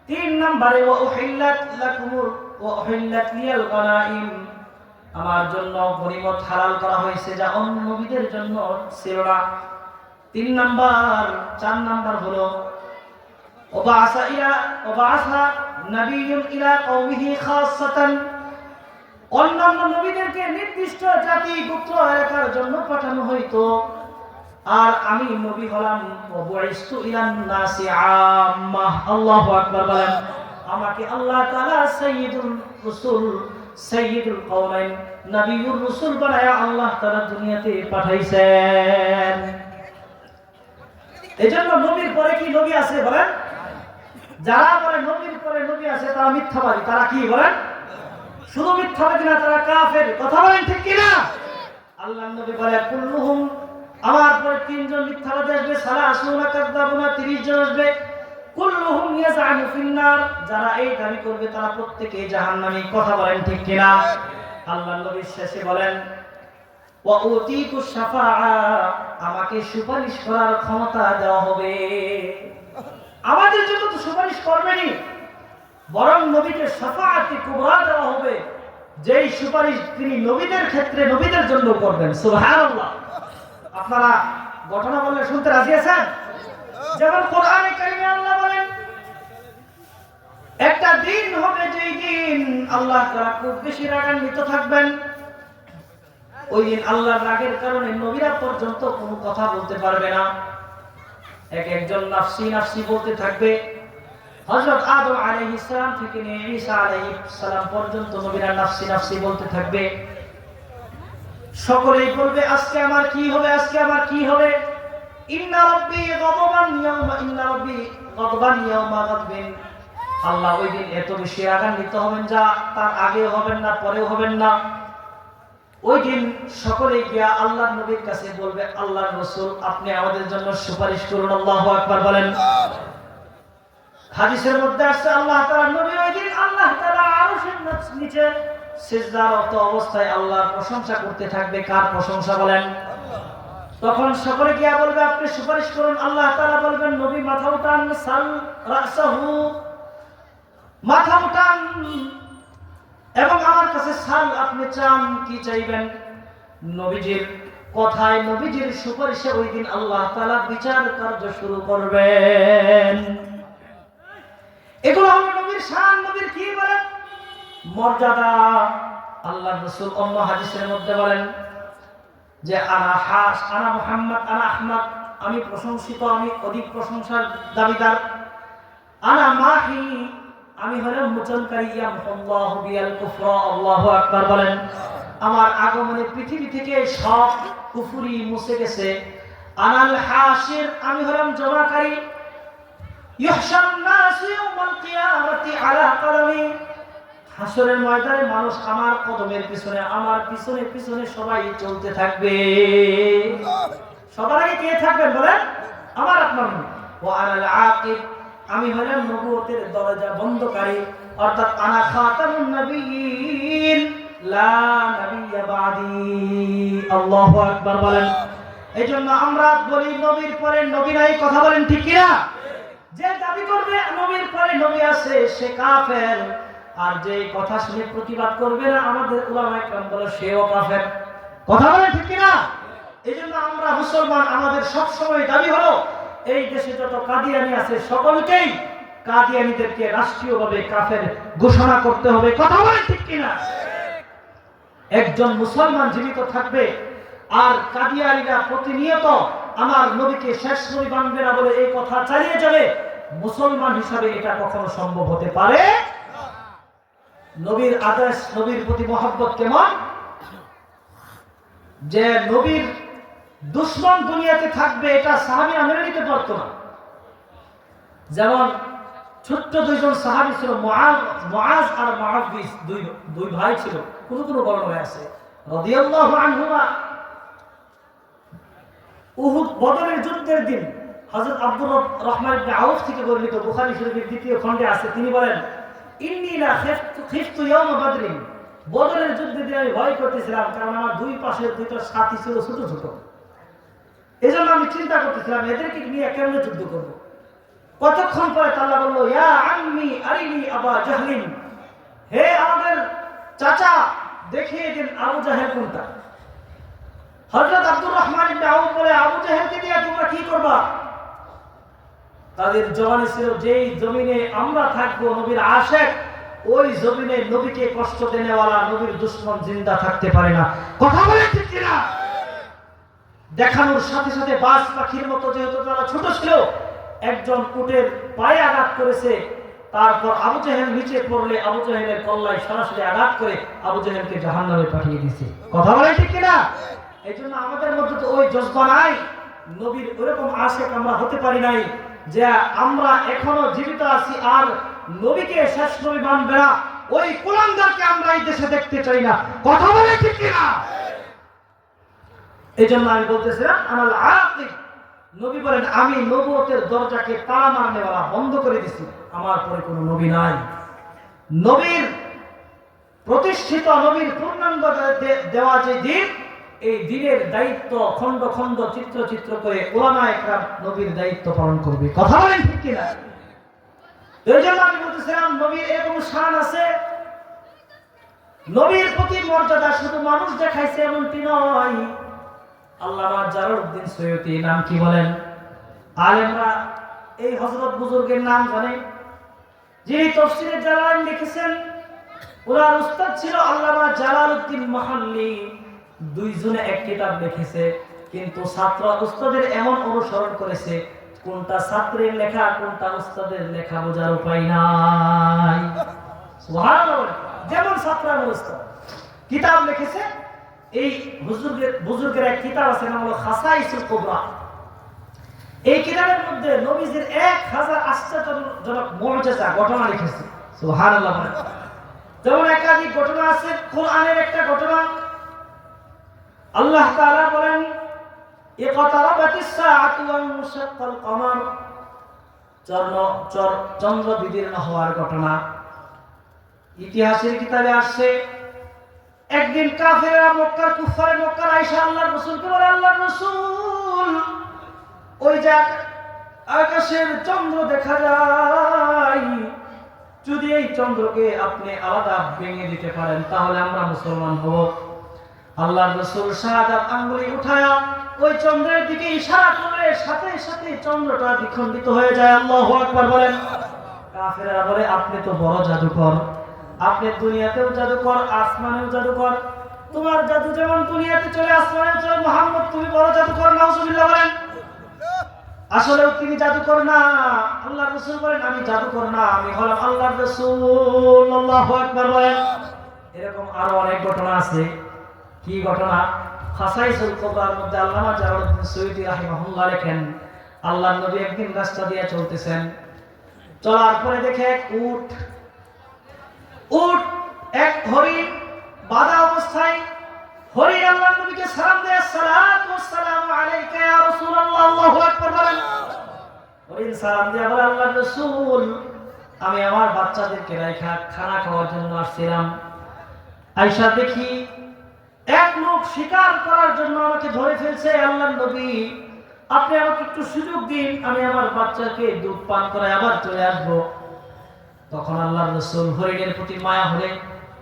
3 নম্বরে ওয়া উহিল্লাত লিয়াল গানাইম, আমার জন্য গনিমত হালাল করা হয়েছে যা অন্য নবীদের জন্য ছিল না। 4 নাম্বার হলো ওবাসা নবিয়্যুন ইলা কওমিহি খাসসাতান, অন্যান্য নবীদেরকে নির্দিষ্ট জাতি গোত্র এলাকার জন্য পাঠানো হইতো, আর আমি নবী হলাম ওয়াবুইসতু ইলান নাসি আম্মাহ। আল্লাহু আকবার বলেন। আমাকে আল্লাহ তাআলা সাইয়্যিদুল রাসূল, সাইয়্যিদুল কওমাইন, নবিয়ুর রাসূল বানায়া আল্লাহ তাআলা দুনিয়াতে পাঠাইছেন। এজন্য নবীর পরে কি নবী আছে বলেন? যারা বলে নবীর পরে নবী আছে তারা মিথ্যাবাদী। তারা কি বলেন? শুধু মিথ্যাবাদী না, তারা কাফের। কথা বলেন ঠিক কি না? আল্লাহর নবী বলে কুল্লুহুম, আমার পরে 3 জন মিথ্যাবাদী আসবে, সালাসুনা কাযাবুনা, 30 জন আসবে, কুল্লুহুম ইয়াজআমু ফিন্নার, যারা এই দাবি করবে তারা প্রত্যেকই জাহান্নামী। কথা বলেন ঠিক কি না? আল্লাহর নবী শেষে বলেন ওয়া উতিকুশ শাফাআ, আমাকে সুপারিশ করার ক্ষমতা দেওয়া হবে। আমাদের জন্য তো সুপারিশ করবেনই, বরং নবীকে শাফাআতে কুবরা দেওয়া হবে, যেই সুপারিশ তিনি নবীদের ক্ষেত্রে নবীদের জন্য করবেন। সুবহানাল্লাহ। আপনারা ঘটনা বললে শুনতে রাজি আছেন? যেমন কোরআনে কারিমে আল্লাহ বলেন একটা দিন হবে যেই দিন আল্লাহ তাআলা খুব বেশি রাগান্বিত থাকবেন। ওই দিন আল্লাহর রাগের কারণে নবীরা পর্যন্ত কোনো কথা বলতে পারবে না। একজন নাফসি নাফসি বলতে থাকবে। হযরত আদম আলাইহিস সালাম থেকে নিয়ে ঈসা আলাইহিস সালাম পর্যন্ত নবীরা নাফসি নাফসি বলতে থাকবে। সকলেই বলবে আজকে আমার কি হবে, আজকে আমার কি হবে। ইন্না রাব্বি গাদাবান ইয়াওমা, ইন্না রাব্বি গাদাবান ইয়াওমা গাদবিন, আল্লাহ ওই দিন এত বেশি রাগান্বিত হবেন যা তার আগে হবেন না, পরেও হবেন না। ওই দিন সকলে গিয়া আল্লাহর নবীর কাছে বলবে আল্লাহর রাসূল আপনি আমাদের জন্য সুপারিশ করুন। আল্লাহু আকবার বলেন। হাদিসের মধ্যে আছে আল্লাহ তাআলা নবী ওই দিন আল্লাহ তাআলা আরশের নিচে সিজদারত অবস্থায় আল্লাহর প্রশংসা করতে থাকবে। কার প্রশংসা বলেন? তখন সকলে গিয়া বলবে আপনি সুপারিশ করুন। আল্লাহ তাআলা বলবেন নবী মাথা উঠান, সাল রাসাহু, মাথা উঠান এবং আমার কাছে সাল, আপনি চান কি চাইবেন। নবীজির কথায় নবীজির সুপারিশে ওই দিন আল্লাহ তাআলা বিচার কার্য শুরু করবেন। এগুলো হলো নবীর শান, নবীর কি বলেন মর্যাদা। আল্লাহর রাসূল অন্য হাদিসের মধ্যে বলেন যে আনা মুহাম্মদ, আনা আহমদ, আমি প্রশংসিত, আমি অধিক প্রশংসার দাবিদার। আনা মাহি, আমি হলাম মোচনকারী। ইয়ামহুল্লাহু বিয়াল কুফরা, আল্লাহু আকবার বলেন। আমার আগমনে পৃথিবী থেকে সব কুফরি মুছে গেছে। আনাল হাসির, আমি হলাম জমাকারী। ইহশারুন নাস ইয়াওমাল কিয়ামাতি আলা কদমি, হাসরের ময়দানে মানুষ আমার কদমের পিছনে, আমার পিছনে পিছনে সবাই চলতে থাকবে। সবার আগে কে থাকবেন বলেন? আমার আপনার নবী। ওয়া আনাল আকিব, আমি হলাম নবুয়তের দরজা বন্ধকারী, অর্থাৎ আনা খাতামুন নবিয়্যিন লা নবিয়্যা বাদি। আল্লাহু আকবার বলেন। এইজন্য আমরা বলি নবীর পরে নবী নাই। কথা বলেন ঠিক কি না? যে দাবি করবে নবীর পরে নবী আছে সে কাফের, আর যে কথা শুনে প্রতিবাদ করবে না আমাদের উলামায়ে কেরাম বলে সেও কাফের। কথা বলেন ঠিক কি না? এইজন্য আমরা মুসলমান, আমাদের সব সময় দাবি হলো এই দেশে যত কাদিয়ানি আছে সকলকেই কাদিয়ানিদেরকে রাষ্ট্রীয়ভাবে কাফের ঘোষণা করতে হবে। কথা বলেন ঠিক কি না? একজন মুসলমান জীবিত থাকবে আর কাদিয়ানিরা প্রতিনিয়ত আমার নবীকে শেষ নবী মানবে না বলে এই কথা চালিয়ে যাবে, মুসলমান হিসাবে এটা কখনো সম্ভব হতে পারে না। নবীর আদেশ, নবীর প্রতি মহব্বত কেমন? যে নবীর দুশমন দুনিয়াতে থাকবে এটা সাহাবীরা মেনে নিতে পারতো না। যেমন ছোট্ট দুইজন সাহাবী ছিল, মুআজ আর মুআবিস, দুই ভাই ছিল, কোন বর্ণনায় আছে রাদিয়াল্লাহু আনহুমা। উহুদ বদরের যুদ্ধের দিন হযরত আব্দুর রহমান ইবনে আউফ থেকে বর্ণিত, বুখারী শরীফের দ্বিতীয় খণ্ডে আছে, তিনি বলেন ইন্নী লা খিফতু ইয়াওম বদরিন, বদরের যুদ্ধের দিন আমি ভয় করতেছিলাম, কারণ আমার দুই পাশের দুইটা সাথী ছিল ছোট ছোট। এজন্য আমি চিন্তা করতেছিলাম এদেরকে নিয়ে কেমনে যুদ্ধ করব। কতক্ষণ পরে আল্লাহ বলল, ইয়া আম্মি আরিনি আবা জাহলিন, হে আমাদের চাচা দেখিয়ে দিন আবু জাহেল কোনটা। হযরত আব্দুর রহমান ইবনে আউফ বলে, আবু জাহেলকে দিয়ে তোমরা কি করবা? তাদের জবানে ছিল, যেই জমিনে আমরা থাকবো নবীর আশিক, ওই জমিনে নবীকে কষ্ট দেনেওয়ালা নবীর দুশমন জিন্দা থাকতে পারে না। কথা বলে ঠিক কিনা? দেখানোর সাথে সাথে বাজ পাখির মতো, যেহেতু তারা ছোট ছিল, একজন উটের পায়ে আঘাত করেছে, তারপর আবু জাহেল নিচে পড়লে আবু জাহেলের কল্লায় সরাসরি আঘাত করে আবু জাহেলকে জাহান্নামে পাঠিয়ে দিয়েছে। কথা বলে ঠিক কিনা? এই জন্য আমাদের মধ্যে তো ওই জজবা নাই, নবীর ওরকম আশিক আমরা হতে পারি নাই যে আমরা এখনো জীবিত আছি আর নবীকে শেষ নবী মানবে না, ওই কুলাঙ্গারকে আমরা এই দেশে দেখতে চাই না। কথা বলে ঠিক কিনা? এই জন্য আমি বলতেছিলাম আমাল আকিব, নবী বলেন আমি নবুয়তের দরজাকে তালা মারনেওয়ালা বন্ধ করে দিছি, আমার পরে কোনো নবী নাই। নবীর প্রতিষ্ঠিত, নবীর পূর্ণাঙ্গ দেওয়া যে দিন, এই দিনের দায়িত্ব খণ্ড খণ্ড চিত্র চিত্র করে উলামায়ে কেরাম নবীর দায়িত্ব পালন করবে। কথা বলেন ঠিক কিনা? এই জন্য আমি বলতেছিলাম নবীর এরকম শান আছে, নবীর প্রতি মর্যাদা শুধু মানুষ দেখাইছে এমনটি নয়। আল্লামা জালালউদ্দিন সৈয়দী, নাম কি বলেন? আলেমরা এই হযরত বুজুর্গের নাম জানে, যিনি তাফসীরে জালালাইন লিখেছেন। ওনার উস্তাদ ছিল আল্লামা জালালউদ্দিন মাহাল্লি, দুইজনে এক কিতাব লিখেছে, কিন্তু ছাত্র উস্তাদের এমন অনুসরণ করেছে, কোনটা ছাত্রের লেখা কোনটা উস্তাদের লেখা বোঝার উপায় নাই। সুবহানাল্লাহ। যেমন ছাত্র আর উস্তাদ কিতাব লিখেছে, এই বুজুর্গের এক কিতাব আছে, নাম হলো খাসাইসুল কুবরা। এই কিতাবের মধ্যে নবীজির 1000 আশ্চর্যজনক মুআজিজা ঘটনা লিখেছে। সুবহানাল্লাহ। যেমন একাধিক ঘটনা আছে, কোরআনের একটা ঘটনা, আল্লাহ তাআলা বলেন ইকতারাবাতিস সাআতু ওয়া মুশাক্কাল কমার, চন্দ্র বিদীর্ণ হওয়ার ঘটনা ইতিহাসের কিতাবে আসছে। একদিন কাফেররা মক্কার কুফারে মক্কার আয়েশা আল্লাহর রাসূলকে বলে, আল্লাহর রাসূল ওই যে আকাশের চন্দ্র দেখা যায়, যদি এই চন্দ্রকে আপনি আলাদা ভেঙে দিতে পারেন তাহলে আমরা মুসলমান হব। আল্লাহর রাসূল শাহাদাত আঙ্গুলি উঠায়া ওই চন্দ্রের দিকে ইশারা করে সাথে সাথে চন্দ্রটা দ্বিখণ্ডিত হয়ে যায়। আল্লাহু আকবার বলেন। কাফেররা বলে, আপনি তো বড় জাদুকর, আপনি দুনিয়াতেও জাদুকর আসমানেও জাদুকর, তোমার জাদু যেমন দুনিয়াতে চলে আসমানেও চলে, মুহাম্মদ তুমি বড় জাদুকর। নাউজুবিল্লাহ বলেন। আসলেও তিনি জাদুকর না। আল্লাহর রাসূল বলেন, আমি জাদুকর না, আমি হলাম আল্লাহর রাসূল। আল্লাহু আকবার বলেন। এরকম আরো অনেক ঘটনা আছে। কি ঘটনা? খাসাইসুল কুবরার মধ্যে আল্লামা জালালউদ্দিন সৈয়দী রাহিমাহুল্লাহ লেখেন, আল্লাহর নবী একদিন রাস্তা দিয়ে চলতেছেন, চলার পরে দেখে এক উট এক হরিণ বাঁধা অবস্থায়, হরিণ আল্লাহর নবীকে সালাম দেয়, আসসালাতু ওয়াসসালামু আলাইকা ইয়া রাসূলুল্লাহ। আল্লাহু আকবার বলেন। হরিণ সালাম দিয়ে বলে, আল্লাহর রাসূল আমি আমার বাচ্চাদেরকে রাইখা খানা খাওয়ার জন্য আসছিলাম, আয়েশা দেখি এক লোক শিকার করার জন্য আমাকে ধরে ফেলছে, আল্লাহর নবী আপনি আমাকে একটু সুযোগ দিন, আমি আমার বাচ্চাকে দুধ পান করে আবার চলে আসবো। তখন আল্লাহর রাসূল হরিণের প্রতি মায়া হলে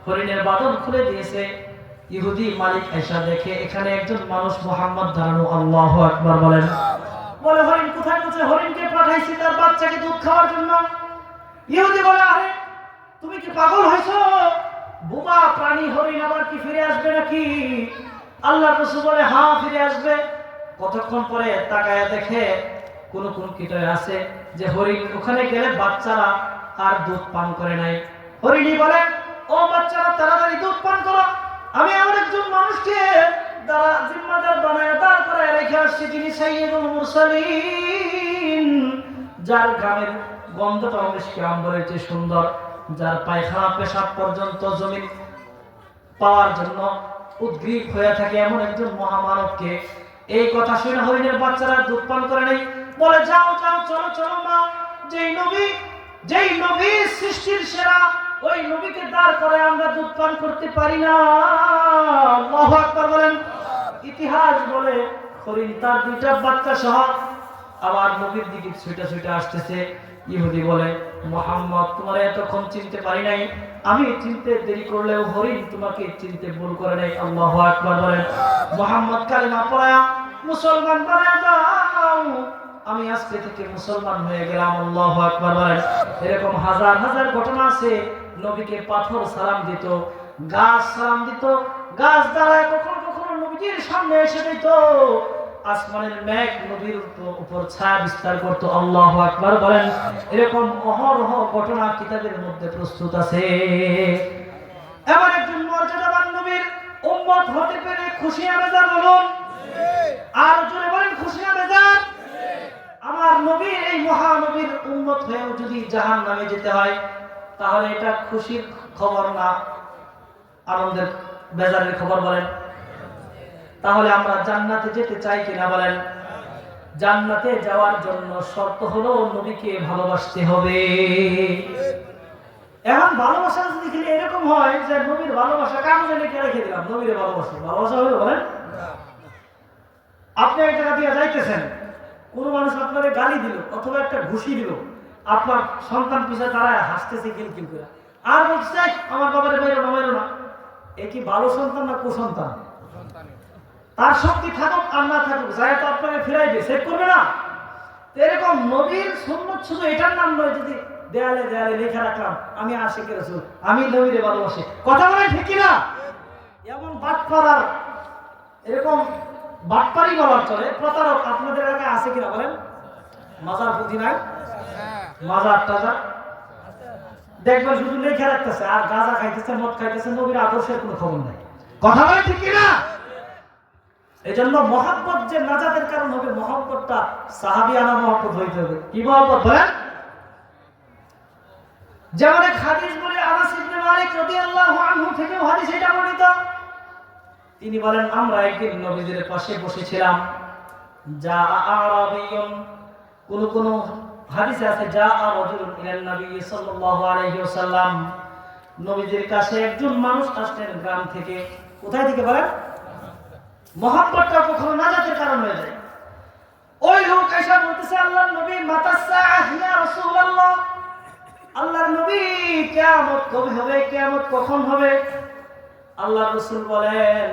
হরিণের বাঁধন খুলে দিয়েছে। ইহুদি মালিক আয়েশা দেখে এখানে একজন মানুষ মুহাম্মদ দাঁড়ানো। আল্লাহু আকবার বলেন। বলে, হরিণ কোথায়? বলছে, হরিণকে পাঠাইছি তার বাচ্চাকে দুধ খাওয়ার জন্য। ইহুদি বলে, আরে তুমি কি পাগল হয়েছো? বোবা প্রাণী হরিণ আবার কি ফিরে আসবে নাকি? আল্লাহর রাসূল বলে, হ্যাঁ ফিরে আসবে। কতক্ষণ পরে তাকায়া দেখে কোন কিতাবে আছে যে হরিণ ওখানে গেলে বাচ্চারা আর দুধ পান করে নাই। হরিণী বলে, ও বাচ্চারা তাড়াতাড়ি দুধ পান করো, আমি এমন একজন মানুষকে দ্বারা আসছে যিনি সাইয়্যিদুল মুরসালিন, যার ঘামের গন্ধটা মিশকে আম্বরের চেয়ে সুন্দর, যার পায়খানা পেশাব পর্যন্ত জমিন পাওয়ার জন্য উদ্গ্রীব হয়ে থাকে, এমন একজন মহামানবকে। এই কথা শুনে হরিণের বাচ্চারা দুধ পান করে নেই, বলে যাও যাও, চলো চলো মা, যেই নবী সৃষ্টির সেরা, ওই নবীকে দাঁড় করে আমরা দুধ পান করতে পারি না। আল্লাহু আকবার বলেন। ইতিহাস বলে হরিণ তার দুইটা বাচ্চা সহ আবার নবীর দিকে ছুটে ছুটে আসতেছে। ইহুদি বলে, মুহাম্মদ তোমার এতক্ষণ চিনতে পারি নাই, আমি চিনতে দেরি করলেও হরিণ তোমাকে চিনতে ভুল করে নাই। আল্লাহু আকবার বলেন। মুহাম্মদ কালিমা পড়া মুসলমান বানায় দাও, আমি আজকে থেকে মুসলমান হয়ে গেলাম। আল্লাহু আকবার বলেন। এরকম হাজার হাজার ঘটনা আছে। নবীকে পাথর সালাম দিত, গাছ সালাম দিত, গাছ দাঁড়ায় কখনো কখনো নবীজির সামনে এসে দিত, আসমানের মেঘ নবীর উপর ছায়া বিস্তার করত। আল্লাহু আকবার বলেন। এরকম অহরহ ঘটনা কিতাবের মধ্যে প্রস্তুত আছে। এমন একজন মর্যাদাবান নবীর উম্মত হতে পেরে খুশি আবেদন বলুন, আর জোরে বলেন খুশি আবেদন। আমার নবীর এই মহানবীর উম্মত হয়েও যদি জাহান্নামে যেতে হয়, তাহলে এটা খুশির খবর না আনন্দের বেজারের খবর বলেন? তাহলে আমরা জান্নাতে যেতে চাই কিনা বলেন? জান্নাতে যাওয়ার জন্য শর্ত হলো নবীকে ভালোবাসতে হবে। এখন ভালোবাসা যদি খেলে এরকম হয় যে নবীর ভালোবাসা কাগজে লিখে রেখে দিলাম, নবীর ভালোবাসা হলো বলেন? আপনি এক জায়গা দিয়ে যাইতেছেন, কোনো মানুষ আপনাকে গালি দিল অথবা একটা ঘুষি দিল, আপনার সন্তান পিছনে দাঁড়ায় হাসতেছে কিলকিল করে, আর বলছে আমার বাবারে মেরো না। এ কি ভালো সন্তান না কুসন্তান? তার শক্তি থাকুক আর না থাকুক, যাই তো আপনাকে ফিরাই দিয়ে সেভ করবে না। এরকম নবীর সুন্নাত শুধু এটার নাম নয়, যদি দেয়ালে দেয়ালে লিখে রাখলাম আমি আশিক রাসূল, আমি নবীরে ভালোবাসি, কথা বলে ঠিক না? এমন বাটপাড়ার, এরকম বাটপাড়ি বলার চলে, প্রতারক আপনাদের এলাকায় আছে কিনা বলেন? মাজার পুঁথি নাই, মাজার টাজার দেখবেন শুধু লিখে রাখতেছে, আর গাঁজা খাইতেছে, মদ খাইতেছে, নবীর আদর্শের কোনো খবর নাই, কথা বলে ঠিক না? এই জন্য মহব্বত যে নাজাতের কারণ হবে, মহব্বতটা সাহাবিয়ানা মহব্বত হইতে হবে। কি মহব্বত বলেন? যেমন এক হাদিস বলে আনাস ইবনে মালিক রাদিয়াল্লাহু আনহু থেকে হাদিস এটা বর্ণিত, তিনি বলেন আমরা একদিন নবীদের পাশে বসেছিলাম, যা আরাবিয়ুন, কোন হাদিসে আছে যা রাজুলুন ইলান নবী সাল্লাল্লাহু আলাইহি ওয়াসাল্লাম, নবীদের কাছে একজন মানুষ আসলেন গ্রাম থেকে। কোথায় থেকে বলেন? মহব্বতটা কখনো নাজাতের কারণ হয়ে যায়। ওই লোক এসে বলতেছে আল্লাহর নবী মাতাসসাআহ ইয়া রাসূলুল্লাহ, আল্লাহর নবী কিয়ামত কবে হবে, কিয়ামত কখন হবে? আল্লাহর রাসূল বলেন,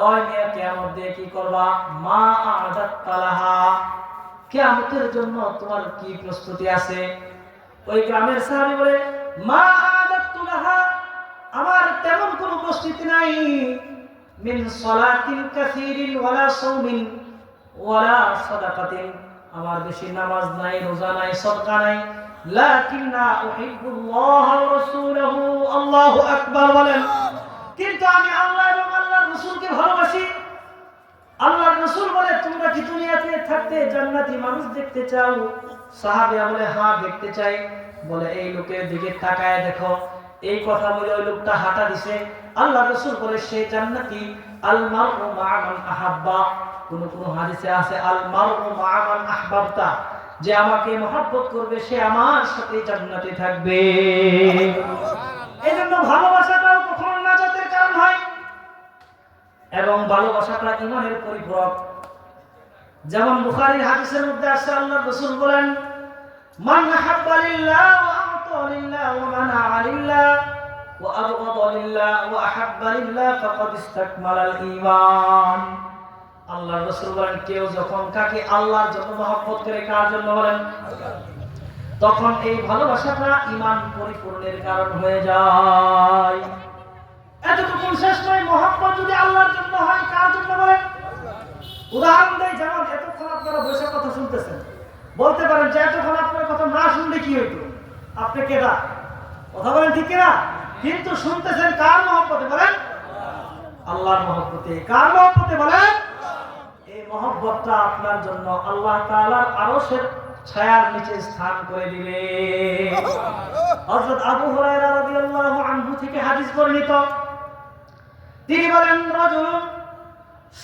ওই মিয়া কিয়ামত দিয়ে কি করবা? মা আ'দাত লাহা, কিয়ামতের জন্য তোমার কি প্রস্তুতি আছে? ওই গ্রামের সাহাবী বলে, মা আ'দাত লাহা, আমার তেমন কোনো প্রস্তুতি নাই, মিন সালাতিন কাসীরিন ওয়ালা সাওমিন ওয়ালা সাদাকাতিন, আমার বেশি নামাজ নাই, রোজা নাই, সাদকা নাই, লাকিন্না উহিব্বুল্লাহ ওয়া রাসূলুহু, আল্লাহু আকবার বলেন। কিন্তু আমি আল্লাহ এবং আল্লাহর রাসূলকে ভালোবাসি। আল্লাহর রাসূল বলে, তোমরা কি দুনিয়াতে থাকতে জান্নাতি মানুষ দেখতে চাও? সাহাবীরা বলে, হ্যাঁ দেখতে চাই। বলে, এই লোকের দিকে তাকায় দেখো। এই কথা বলে ওই লোকটা হাঁটা দিছে। আল্লাহর রাসূল বলে, সে জান্নাতি। আল মারউ মা'a মান আহাব্বা, কোন হাদিসে আছে আল মারউ মা'a মান আহবাবতা, যে আমাকে মহব্বত করবে সে আমার সাথে জান্নাতে থাকবে। এজন্য ভালোবাসাটাও কখনো নাজাতের কারণ হয়, এবং ভালোবাসাটা ঈমানের পরিপূরক। যেমন বুখারীর হাদিসের মধ্যে আছে, আল্লাহর রাসূল বলেন, মান আহাব্বা লিল্লাহ ওয়া আ'তা লিল্লাহ ওয়া মানা'a লিল্লাহ ওয়া আবগাদা লিল্লাহ ওয়া আহাব্বা লিল্লাহ ফাকাদ ইসতাকমালাল ঈমান। আল্লাহর রাসূল বলেন, কেউ যখন কাকে আল্লাহর জন্য মহব্বত করে, কার জন্য বলেন? তখন এই ভালোবাসাটা ঈমান পরিপূর্ণের কারণ হয়ে যায়। এতটুকু শেষ নয়, মহব্বত যদি আল্লাহর জন্য হয়, কার জন্য বলেন? উদাহরণ দেই, যেমন এতক্ষণ আপনারা বসে কথা শুনতেছেন, বলতে পারেন যে এতক্ষণ আপনার কথা না শুনলে কি হইতো? আপনি কেডা? কথা বলেন ঠিক কিনা? কিন্তু শুনতেছেন কার মহব্বতে বলেন? আল্লাহর মহব্বতে। কার মহব্বতে বলেন? এই মহব্বতটা আপনার জন্য আল্লাহ তাআলার আরশের ছায়ার নিচে স্থান করে দিবে। হযরত আবু হুরায়রা রাদিয়াল্লাহু আনহু থেকে হাদিস বর্ণিত, তিনি বলেন, রাজুল,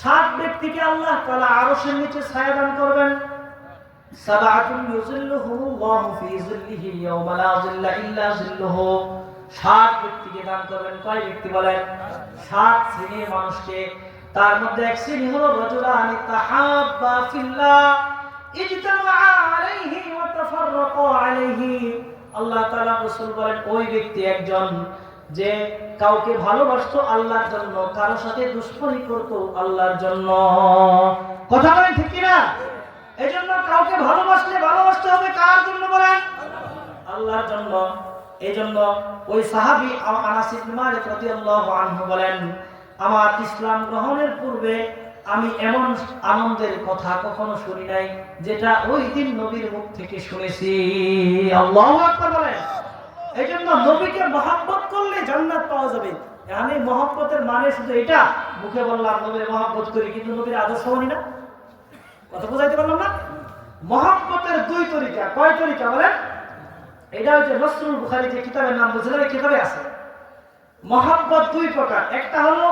7 ব্যক্তিকে আল্লাহ তাআলা আরশের নিচে ছায়া দান করবেন। সাবআতুন ইউযিল্লুহুমুল্লাহু ফি যিল্লিহি ইয়াওমা লা যিল্লা ইল্লা যিল্লুহু। 7 ব্যক্তিকে দান করবেন। কয় ব্যক্তি বলেন? 7 শ্রেণীর মানুষকে। তার মধ্যে এক শ্রেণী হলো রাজুলানি তাহাব্বা ফিল্লাহ ইজতামা আলাইহি ওয়া তাফাররাকা আলাইহি। আল্লাহ তাআলা রাসূল বলেন, ওই ব্যক্তি একজন যে কাউকে ভালোবাসতো আল্লাহর জন্য, কারো সাথে দুশমনি করত আল্লাহর জন্য। কথা বলেন ঠিক কি না? এজন্য কাউকে ভালোবাসতে হবে কার জন্য বলেন? আল্লাহর জন্য। এজন্য ওই সাহাবী আনাস ইবনে মালিক রাদিয়াল্লাহু আনহু বলেন, আমার ইসলাম গ্রহণের পূর্বে আমি এমন আনন্দের কথা কখনো শুনি নাই যেটা ওই দিন নবীর মুখ থেকে শুনেছি। আল্লাহু আকবার বলেন। এজন্য নবীকে মহব্বত করলে জান্নাত পাওয়া যাবে। মানে মহব্বতের মানে শুধু এটা, মুখে বললাম নবীর মহব্বত করি কিন্তু নবীর আদর্শ মানি না। কথা বুঝাইতে পারলাম না? মহব্বতের 2 তরিকা। কয় তরিকা বলেন? এটা হচ্ছে নসরুল বুখারী যে কিতাবের নাম বলছিলাম, এই কিতাবে আছে। মহব্বত 2 প্রকার। একটা হলো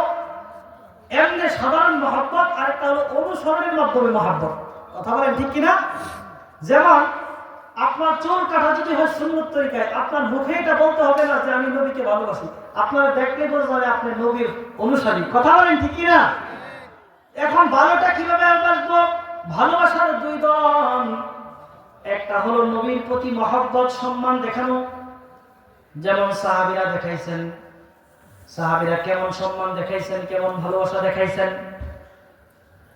এমনি সাধারণ মহব্বত, আর একটা হলো অনুসরণের মাধ্যমে মহব্বত। কথা বলেন ঠিক কিনা? যেমন আপনার চুল কাটা যদি হয় সুন্নত তরিকায়, আপনার মুখে এটা বলতে হবে না যে আমি নবীকে ভালোবাসি। আপনারা দেখলে বোঝা যাবে আপনি নবীর অনুসারী। কথা বলেন ঠিক কিনা? এখন ভালোটা কিভাবে আসবো? ভালোবাসার 2 ধরন। একটা হলো নবীর প্রতি মহব্বত সম্মান দেখানো, যেমন সাহাবীরা দেখাইছেন। সাহাবীরা কেমন সম্মান দেখাইছেন, কেমন ভালোবাসা দেখাইছেন,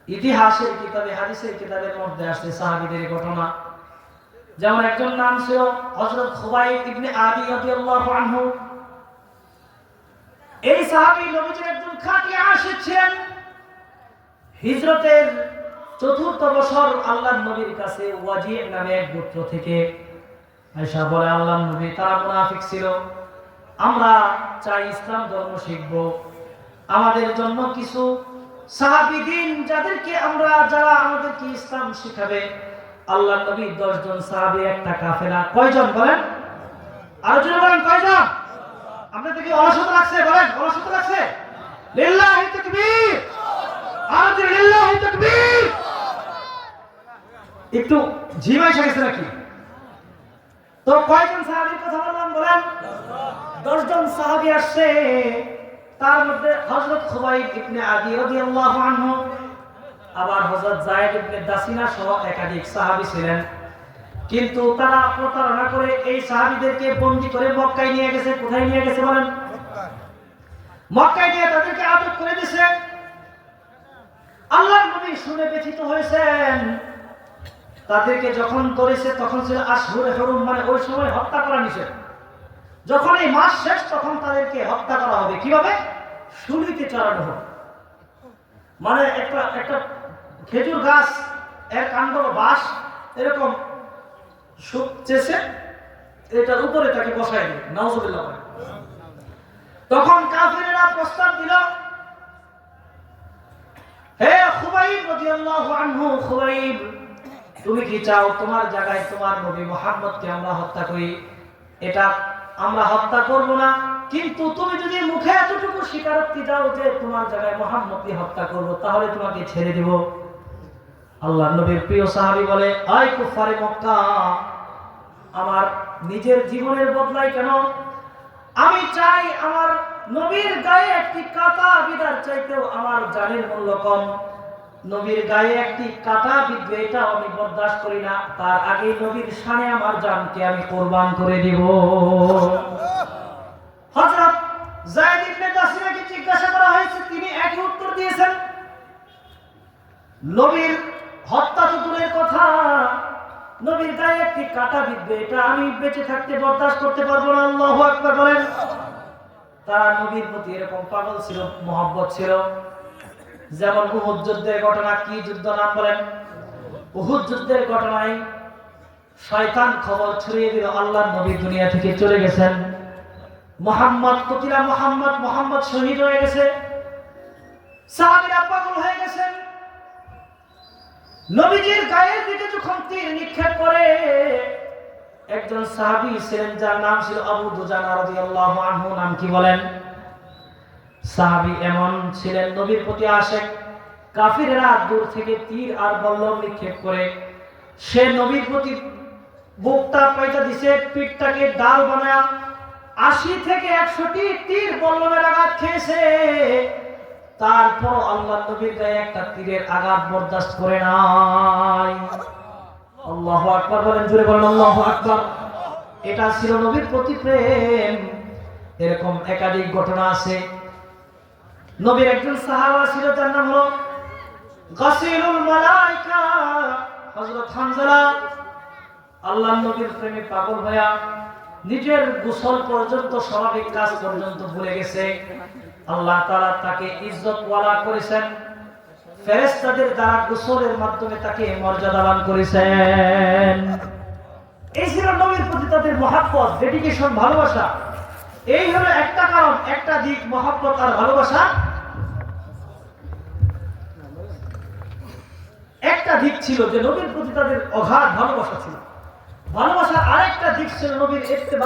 ইতিহাসের কিতাবে, হাদিসের কিতাবের মধ্যে আসছে সাহাবীদের ঘটনা। যেমন একজন নাম ছিল হযরত খুবাইব ইবনে আদি রাদিয়াল্লাহু আনহু। এই সাহাবী নবীজির একজন খাঁটি আশিক ছিলেন। হিজরতের 4th বছর আল্লাহর নবীর কাছে ওয়াজি' নামে এক গোত্র থেকে আয়েশা বলে, আল্লাহর নবী, তারা মুনাফিক ছিল, আমরা চাই ইসলাম ধর্ম শিখব, আমাদের জন্য কিছু সাহাবীদিন যারা আমাদেরকে ইসলাম শিখাবে। আল্লাহর নবী 10 জন সাহাবী, একটা কাফেলা। কয়জন বলেন? আর জোরে বলেন কয়জন? আপনাদের কি অলসতা লাগছে? বলেন, অলসতা লাগছে? লিল্লাহি তাকবীর। আর জোরে লিল্লাহি তাকবীর। একটু ঝিমাই গেছে নাকি? তো কয়জন সাহাবীর কথা বললাম বলেন? 10 জন সাহাবী আসছে। তার মধ্যে হযরত খুবাইব ইবনে আদি রাদিয়াল্লাহু আনহু, আবার হযরত যায়েদ ইবনে দাসিনা সহ একাধিক সাহাবী ছিলেন। কিন্তু তারা প্রতারণা করে এই সাহাবীদেরকে বন্দী করে মক্কায় নিয়ে গেছে। কোথায় নিয়ে গেছে বলেন? মক্কায় নিয়ে তাদেরকে আটক করে দিয়েছে। আল্লাহর নবী শুনে ব্যথিত হয়েছেন। তাদেরকে যখন ধরেছে তখন ছিল আশহুরে হুরুম, মানে ওই সময় হত্যা করা নিষেধ। যখন এই মাস শেষ তখন তাদেরকে হত্যা করা হবে। কিভাবে? শুলিতে চড়ানো হবে। মানে একটা খেজুর গাছ, এর কাণ্ড বাঁশ এরকম চেষে এটার উপরে তাকে বসায় দিল। নাউজুবিল্লাহ। তখন কাফিরেরা প্রস্তাব দিল, হে খুবাইব রাদিয়াল্লাহু আনহু, খুবাইব, তুমি কি চাও তোমার জায়গায় তোমার নবী মুহাম্মদকে আমরা হত্যা করি? এটা আমরা হত্যা করব না, কিন্তু তুমি যদি মুখে এতটুকু স্বীকারোক্তি দাও যে তোমার জায়গায় মুহাম্মদকে হত্যা করব, তাহলে তোমাকে ছেড়ে দেব। আল্লাহর নবীর প্রিয় সাহাবী বলে, আয় কুফারে মক্কা, আমার নিজের জীবনের বদলাই কেন? আমি চাই আমার নবীর গায়ে একটি কাঁটা বিঁধার চাইতেও আমার জানের মূল্য কম। নবীর গায়ে একটি কাঁটা বিঁধবে এটা আমি বরদাস্ত করি না। তার আগে নবীর শানে আমার জানকে আমি কুরবান করে দিব। হযরত যায়েদ ইবনে দাসিনাকে জিজ্ঞাসা করা হয়েছে, তিনি একই উত্তর দিয়েছেন, নবীর হত্যা তো দূরের কথা, নবীর গায়ে একটি কাঁটা বিঁধবে এটা আমি বেঁচে থাকতে বরদাস্ত করতে পারবো না। আল্লাহু আকবার বলেন। তারা নবীর প্রতি এরকম পাগল ছিল, মহব্বত ছিল। যেমন উহুদ যুদ্ধের ঘটনা। কি যুদ্ধ নাম বলেন? উহুদ যুদ্ধের ঘটনায় শয়তান খবর ছড়িয়ে দিল আল্লাহর নবী দুনিয়া থেকে চলে গেছেন। মুহাম্মদ কুতিলা, মুহাম্মদ শহীদ হয়ে গেছে। সাহাবীরা পাগল হয়ে গেছেন। নবীজির গায়ের দিকে যখন তীর নিক্ষেপ করে, একজন সাহাবী ছিলেন যার নাম ছিল আবু দুজানা রাদিয়াল্লাহু আনহু। নাম কি বলেন? সাহাবী এমন ছিলেন নবীর প্রতি আশিক। কাফিররা দূর থেকে তীর আর বল্লম নিক্ষেপ করে, সে নবীর প্রতি বুকটা পাইটা দিছে, পিঠটাকে ডাল বানায়া 80 থেকে 100টি তীর বল্লমের আঘাত খেয়েছে। তারপর আল্লাহ নবীর গায়ে একটা তীরের আঘাত বরদাস্ত করে নাই। আল্লাহু আকবার বলেন, জোরে বলেন আল্লাহু আকবার। এটা ছিল নবীর প্রতি প্রেম। এরকম একাধিক ঘটনা আছে। নবীর একজন সাহাবা ছিল, তার নাম হলো গাসিলুল মালাইকা, হযরত হানজালা। আল্লাহর নবীর প্রেমে পাগল হয়ে নিজের গোসল পর্যন্ত, স্বাভাবিক কাজ পর্যন্ত ভুলে গেছে। আল্লাহ তাআলা তাকে ইজ্জত ওয়ালা করেছেন, ফেরেশতাদের দ্বারা গোসলের মাধ্যমে তাকে মর্যাদাবান করেছেন। এই ছিল নবীর প্রতি তাদের মহব্বত, ডেডিকেশন, ভালোবাসা। এই হলো একটা কারণ, একটা দিক মহব্বত আর ভালোবাসা। একটা দিক ছিল যে নবীর প্রতি তাদের অগাধ ভালোবাসা ছিল। ভালোবাসার আরেকটা দিক ছিল নবীর ইত্তেবা।